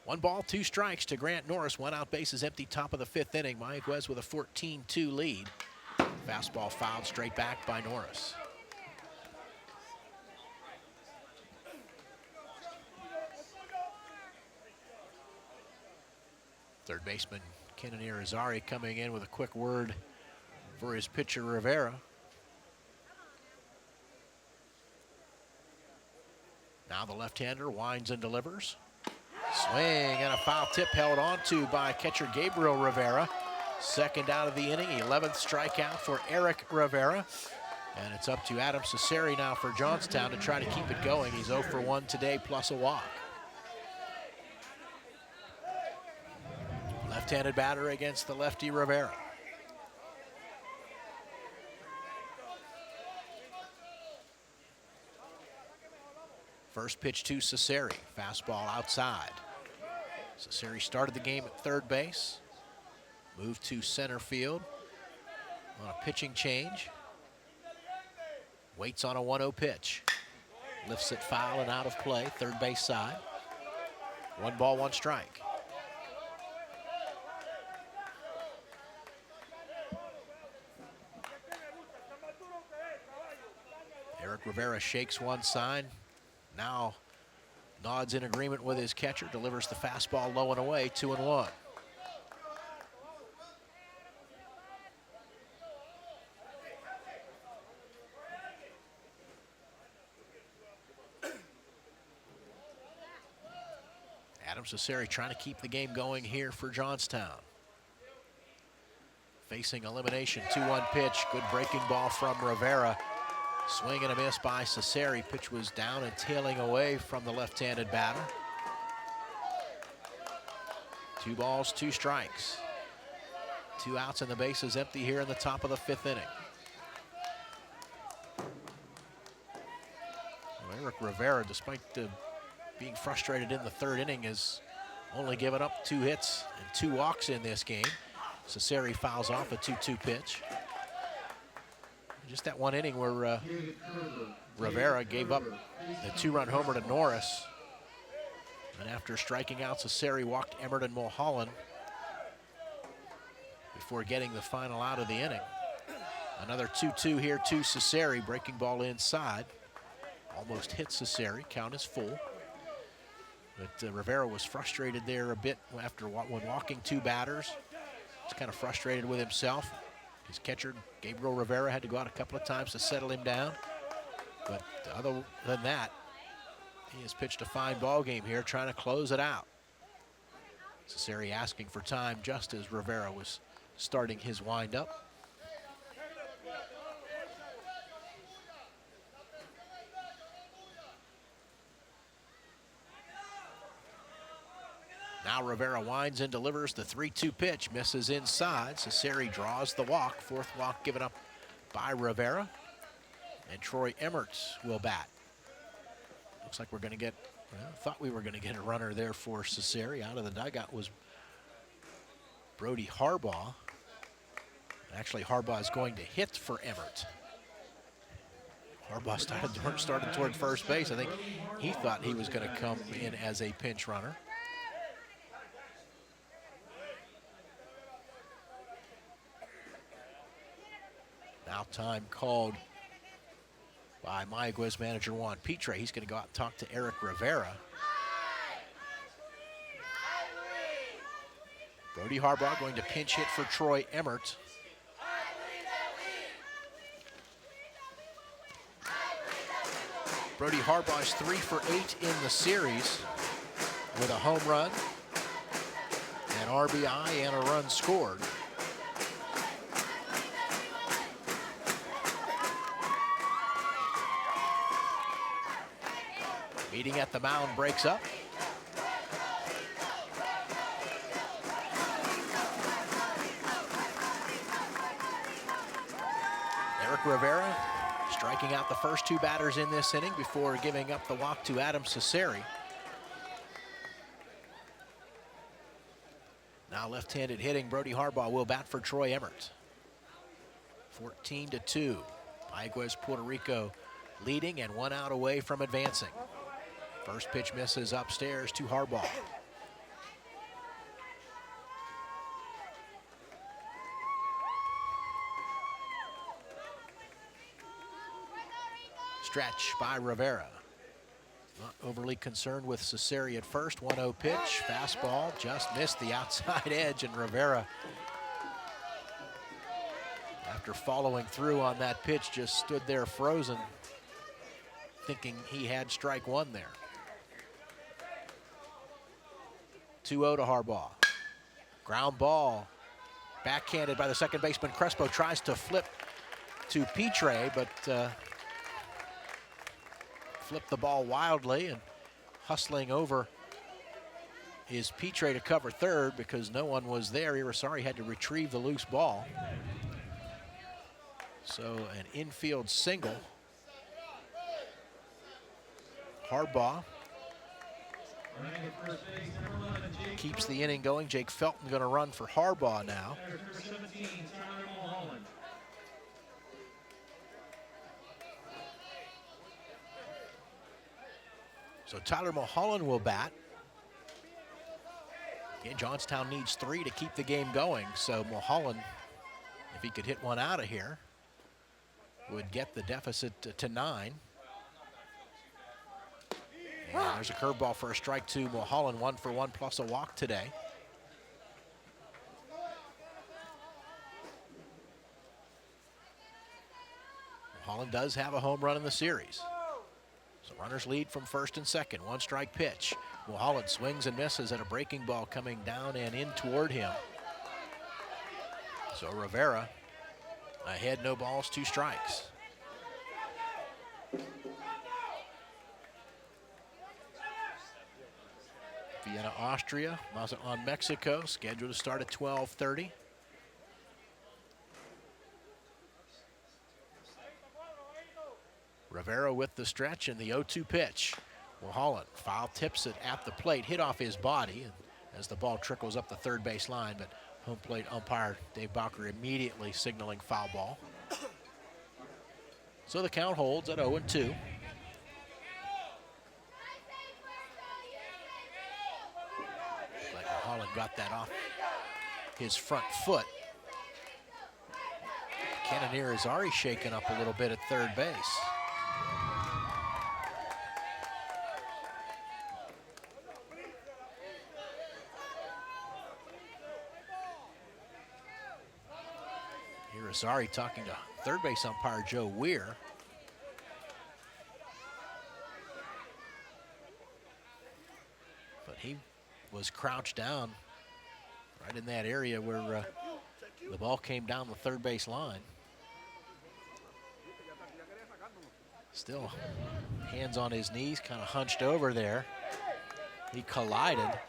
One ball, 2 strikes to Grant Norris. 1 out, bases empty, top of the 5th inning. Mayaguez with a 14-2 lead. Fastball fouled straight back by Norris. Third baseman Kenan Irizarry coming in with a quick word for his pitcher Rivera. Now the left-hander winds and delivers. Swing and a foul tip held onto by catcher Gabriel Rivera. Second out of the inning, 11th strikeout for Eric Rivera. And it's up to Adam Cesari now for Johnstown to try to keep it going. He's 0 for 1 today, plus a walk. Left-handed batter against the lefty Rivera. First pitch to Cesari, fastball outside. Cesari started the game at third base, moved to center field on a pitching change. Waits on a 1-0 pitch. Lifts it foul and out of play, third base side. 1 ball, 1 strike. Eric Rivera shakes one sign. Now nods in agreement with his catcher, delivers the fastball low and away, 2-1. Cesare trying to keep the game going here for Johnstown. Facing elimination, 2-1 pitch. Good breaking ball from Rivera. Swing and a miss by Cesare. Pitch was down and tailing away from the left-handed batter. 2 balls, 2 strikes. 2 outs and the base is empty here in the top of the 5th inning. Well, Eric Rivera, despite being frustrated in the 3rd inning, has only given up 2 hits and 2 walks in this game. Cesare fouls off a 2-2 pitch. Just that 1 inning where Rivera gave up the 2-run homer to Norris. And after striking out, Cesare walked Emerton Mulholland before getting the final out of the inning. Another 2-2 here to Cesare. Breaking ball inside. Almost hit Cesare. Count is full. But Rivera was frustrated there a bit after when walking 2 batters. He's kind of frustrated with himself. His catcher, Gabriel Rivera, had to go out a couple of times to settle him down. But other than that, he has pitched a fine ball game here, trying to close it out. Cesare asking for time just as Rivera was starting his windup. Now Rivera winds and delivers the 3-2 pitch, misses inside. Cesare draws the walk, 4th walk given up by Rivera. And Troy Emmert will bat. Looks like we're going to get, well, thought we were going to get a runner there for Cesare. Out of the dugout was Brody Harbaugh. Actually, Harbaugh is going to hit for Emmert. Harbaugh started toward first base. I think he thought he was going to come in as a pinch runner. Now time called by Mayaguez manager Juan Pitre. He's going to go out and talk to Eric Rivera. Brody Harbaugh going to pinch hit for Troy Emmert. Brody Harbaugh is 3 for 8 in the series with a home run, an RBI, and a run scored. Meeting at the mound breaks up. Eric Rivera striking out the first 2 batters in this inning before giving up the walk to Adam Cesare. Now left-handed hitting Brody Harbaugh will bat for Troy Emmert. 14-2. Mayaguez, Puerto Rico leading and 1 out away from advancing. First pitch misses upstairs to Harbaugh. Stretch by Rivera. Not overly concerned with Cesare at first. 1-0 pitch, fastball, just missed the outside edge, and Rivera, after following through on that pitch, just stood there frozen, thinking he had strike 1 there. 2-0 to Harbaugh. Ground ball, backhanded by the second baseman. Crespo tries to flip to Pitre, but flipped the ball wildly, and hustling over is Pitre to cover third because no one was there. Irisari had to retrieve the loose ball. So an infield single. Harbaugh keeps the inning going. Jake Felton going to run for Harbaugh now. So Tyler Mulholland will bat. Again, Johnstown needs 3 to keep the game going. So Mulholland, if he could hit one out of here, would get the deficit to 9. And there's a curveball for a strike to Mulholland. 1 for 1 plus a walk today. Mulholland does have a home run in the series. So runners lead from first and second. 1 strike pitch. Mulholland swings and misses at a breaking ball coming down and in toward him. So Rivera ahead, no balls, 2 strikes. Vienna, Austria, Mazatlan, Mexico, scheduled to start at 12:30. Rivera with the stretch and the 0-2 pitch. Mulholland foul tips it at the plate, hit off his body, and as the ball trickles up the third base line, but home plate umpire Dave Bowker immediately signaling foul ball. So the count holds at 0-2. But Mulholland got that off his front foot. Cannoneer is already shaken up a little bit at third base. Irizarry talking to third base umpire Joe Weir. But he was crouched down right in that area where the ball came down the third base line. Still hands on his knees, kind of hunched over there. He collided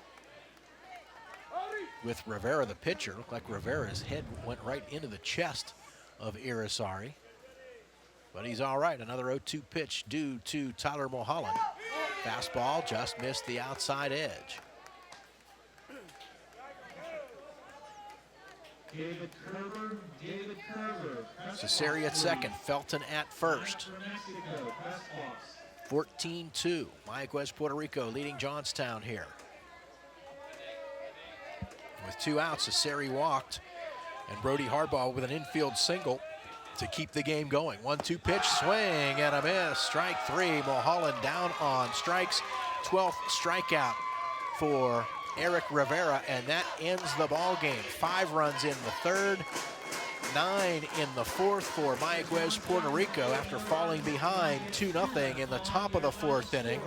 with Rivera, the pitcher. Looked like Rivera's head went right into the chest of Irizarry. But he's all right. Another 0-2 pitch due to Tyler Mulholland. Fastball just missed the outside edge. David Curver. Cesari at second, Felton at first. 14-2. Mayaguez, Puerto Rico leading Johnstown here. With 2 outs, Cesari walked, and Brody Harbaugh with an infield single to keep the game going. 1-2 pitch, swing and a miss. Strike 3. Mulholland down on strikes. 12th strikeout for Eric Rivera, and that ends the ball game. 5 runs in the third, 9 in the fourth for Mayaguez, Puerto Rico after falling behind 2-0 in the top of the 4th inning.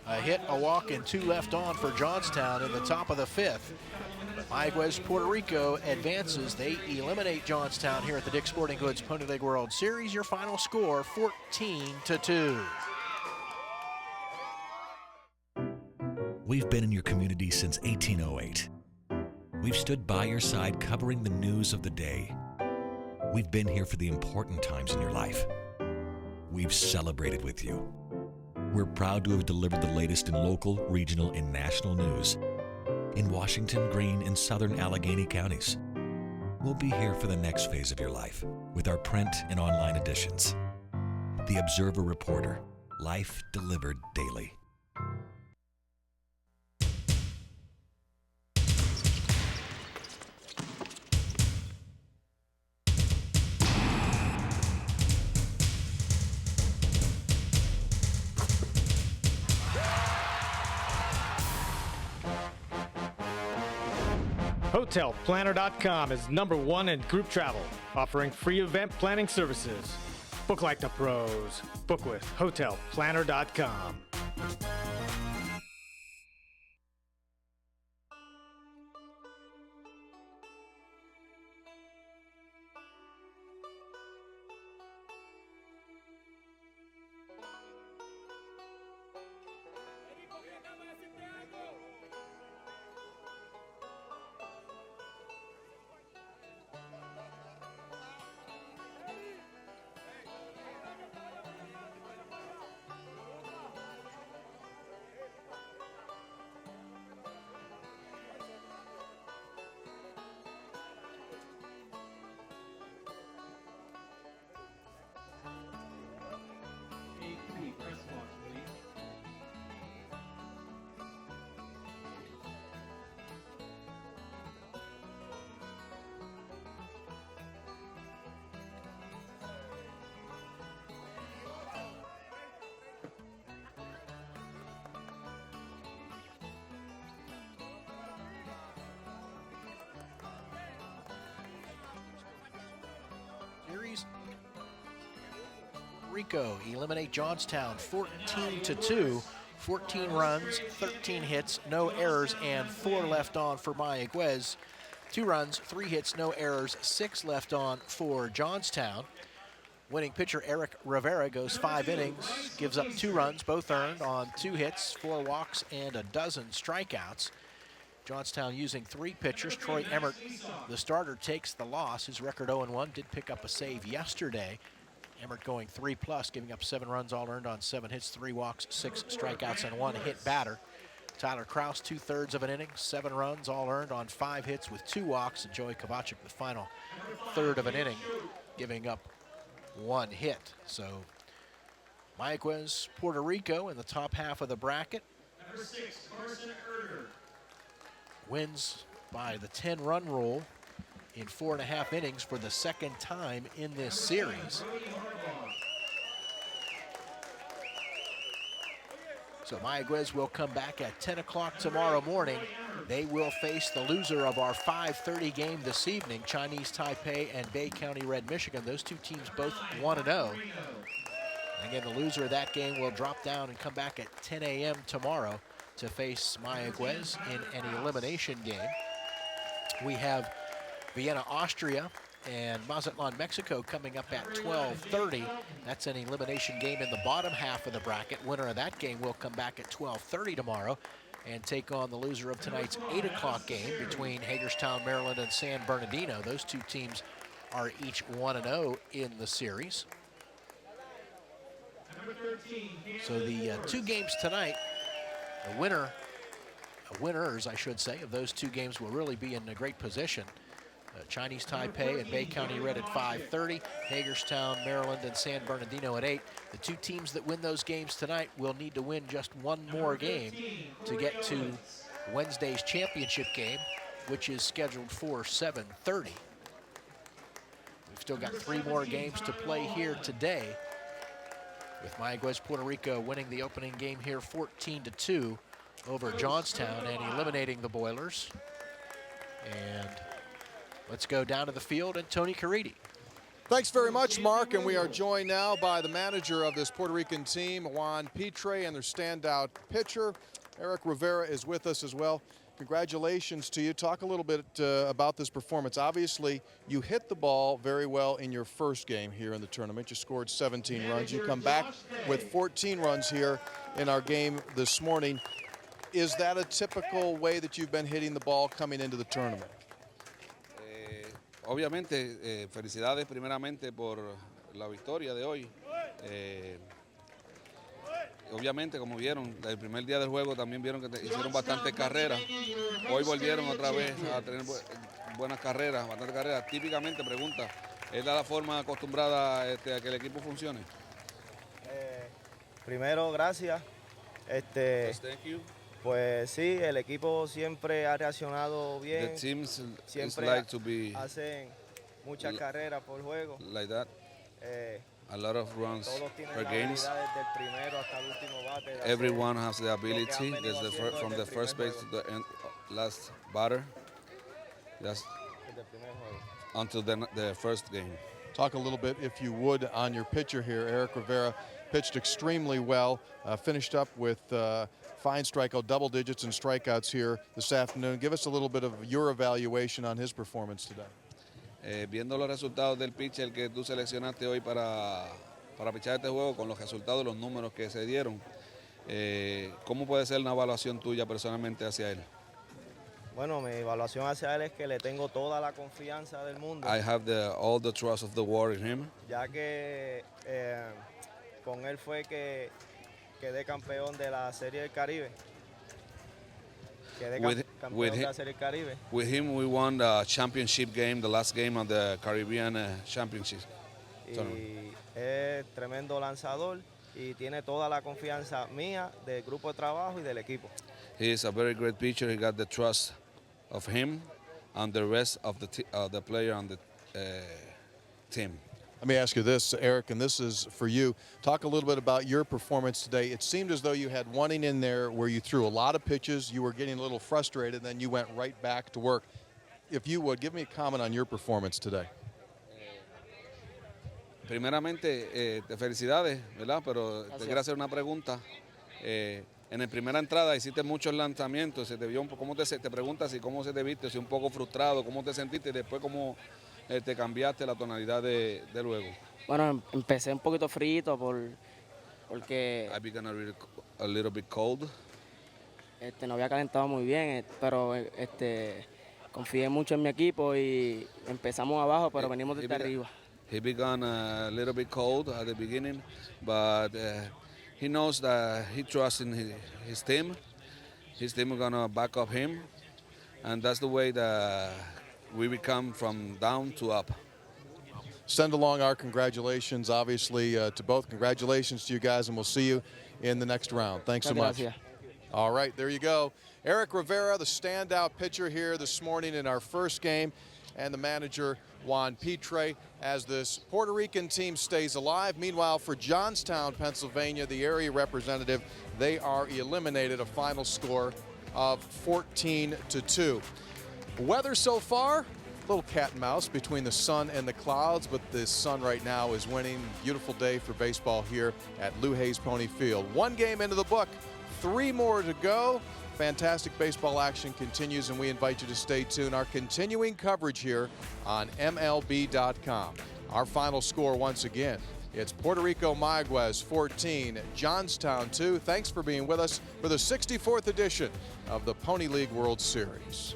A hit, a walk, and 2 left on for Johnstown in the top of the 5th. Mayaguez, Puerto Rico advances. They eliminate Johnstown here at the Dick's Sporting Goods Pony League World Series. Your final score, 14-2. We've been in your community since 1808. We've stood by your side covering the news of the day. We've been here for the important times in your life. We've celebrated with you. We're proud to have delivered the latest in local, regional, and national news in Washington, Greene, and southern Allegheny counties. We'll be here for the next phase of your life with our print and online editions. The Observer Reporter, life delivered daily. HotelPlanner.com is #1 in group travel, offering free event planning services. Book like the pros. Book with HotelPlanner.com. Series. Rico eliminate Johnstown 14-2 14 runs, 13 hits, no errors, and 4 left on for Mayaguez. 2 runs, 3 hits, no errors, 6 left on for Johnstown. Winning pitcher Eric Rivera goes 5 innings, gives up 2 runs, both earned on 2 hits, 4 walks, and a dozen strikeouts. Johnstown using 3 pitchers. Troy Emmert, the starter, takes the loss. His record 0-1, did pick up a save yesterday. Emmert going 3+, giving up 7 runs, all earned on 7 hits, 3 walks, 6 strikeouts, and 1 hit batter. Tyler Kraus, 2/3 of an inning, 7 runs, all earned on 5 hits with 2 walks. And Joey Kovacic, the final third of an inning, giving up 1 hit. So Mayaguez, Puerto Rico in the top half of the bracket. Number 6, Carson Erder. Wins by the 10-run rule in 4.5 innings for the second time in this series. So Mayaguez will come back at 10 o'clock tomorrow morning. They will face the loser of our 5:30 game this evening, Chinese Taipei and Bay County Red Michigan. Those 2 teams both 1-0. Again, the loser of that game will drop down and come back at 10 a.m. tomorrow to face Mayaguez in an elimination game. We have Vienna, Austria, and Mazatlan, Mexico coming up at 12:30. That's an elimination game in the bottom half of the bracket. Winner of that game will come back at 12:30 tomorrow and take on the loser of tonight's 8 o'clock game between Hagerstown, Maryland, and San Bernardino. Those 2 teams are each 1-0 in the series. So the 2 games tonight, the winners, I should say, of those 2 games will really be in a great position. Chinese Taipei and Bay County Red at 5:30, Hagerstown, Maryland, and San Bernardino at 8. The 2 teams that win those games tonight will need to win just 1 more game to get to Wednesday's championship game, which is scheduled for 7:30. We've still got 3 more games to play here today, with Mayaguez, Puerto Rico winning the opening game here 14-2 over Johnstown and eliminating the Boilers. And let's go down to the field and Tony Caridi. Thanks very much, Mark, and we are joined now by the manager of this Puerto Rican team, Juan Pitre, and their standout pitcher, Eric Rivera, is with us as well. Congratulations to you. Talk a little bit about this performance. Obviously, you hit the ball very well in your first game here in the tournament. You scored 17 runs. You come back with 14 runs here in our game this morning. Is that a typical way that you've been hitting the ball coming into the tournament? Obviamente, felicidades primeramente por la victoria de hoy. Obviamente, como vieron, el primer día del juego también vieron que hicieron bastantes carreras. Hoy volvieron otra vez a tener buenas carreras, bastantes carreras. Típicamente, pregunta, ¿es la forma acostumbrada a que el equipo funcione? Primero, gracias. Thank you. Pues sí, el equipo siempre ha reaccionado bien. The teams siempre like to be hacen muchas carreras por juego. Like that. A lot of runs Todos tienen per la games. habilidad desde el primero hasta el último bate. Everyone has the ability, from the first base to the last batter. Just until the first game. Talk a little bit, if you would, on your pitcher here. Eric Rivera pitched extremely well, finished up with fine strikeout, double digits and strikeouts here this afternoon. Give us a little bit of your evaluation on his performance today. Viendo los resultados del pitcher que tú seleccionaste hoy para pichar este juego, con los resultados, los números que se dieron, ¿cómo puede ser una evaluación tuya personalmente hacia él? Bueno, mi evaluación hacia él es que le tengo toda la confianza del mundo. I have all the trust of the world in him. Ya que con él fue que quedé campeón de la Serie del Caribe. Campeón de la Serie del Caribe. With him, we won the championship game, the last game of the Caribbean Championship. Y es tremendo lanzador y tiene toda la confianza mía, del grupo de trabajo y del equipo. He is a very great pitcher. He got the trust of him and the rest of the player on the team. Let me ask you this, Eric, and this is for you. Talk a little bit about your performance today. It seemed as though you had one inning in there where you threw a lot of pitches, you were getting a little frustrated, then you went right back to work. If you would, give me a comment on your performance today. Primeramente, felicidades, ¿verdad? Pero te quiero hacer una pregunta. En la primera entrada hiciste muchos lanzamientos, se te vio ¿cómo te preguntas si cómo se te viste, si un poco frustrado, cómo te sentiste y después cómo te cambiaste la tonalidad de luego. Bueno, empecé un poquito frito porque I began a little bit cold. no había calentado muy bien, pero confié mucho en mi equipo y empezamos abajo, pero venimos desde arriba. He began a little bit cold at the beginning, but he knows that he trusts in his team. His team is gonna back up him, and that's the way that we become from down to up. Send along our congratulations, obviously, to both. Congratulations to you guys, and we'll see you in the next round. Thanks so much. All right, there you go. Eric Rivera, the standout pitcher here this morning in our first game, and the manager, Juan Pitre, as this Puerto Rican team stays alive. Meanwhile, for Johnstown, Pennsylvania, the area representative, they are eliminated, a final score of 14-2. Weather so far, a little cat and mouse between the sun and the clouds, but the sun right now is winning. Beautiful day for baseball here at Lou Hayes Pony Field. One game into the book, 3 more to go. Fantastic baseball action continues, and we invite you to stay tuned. Our continuing coverage here on MLB.com. Our final score once again, it's Puerto Rico Mayaguez 14, Johnstown 2. Thanks for being with us for the 64th edition of the Pony League World Series.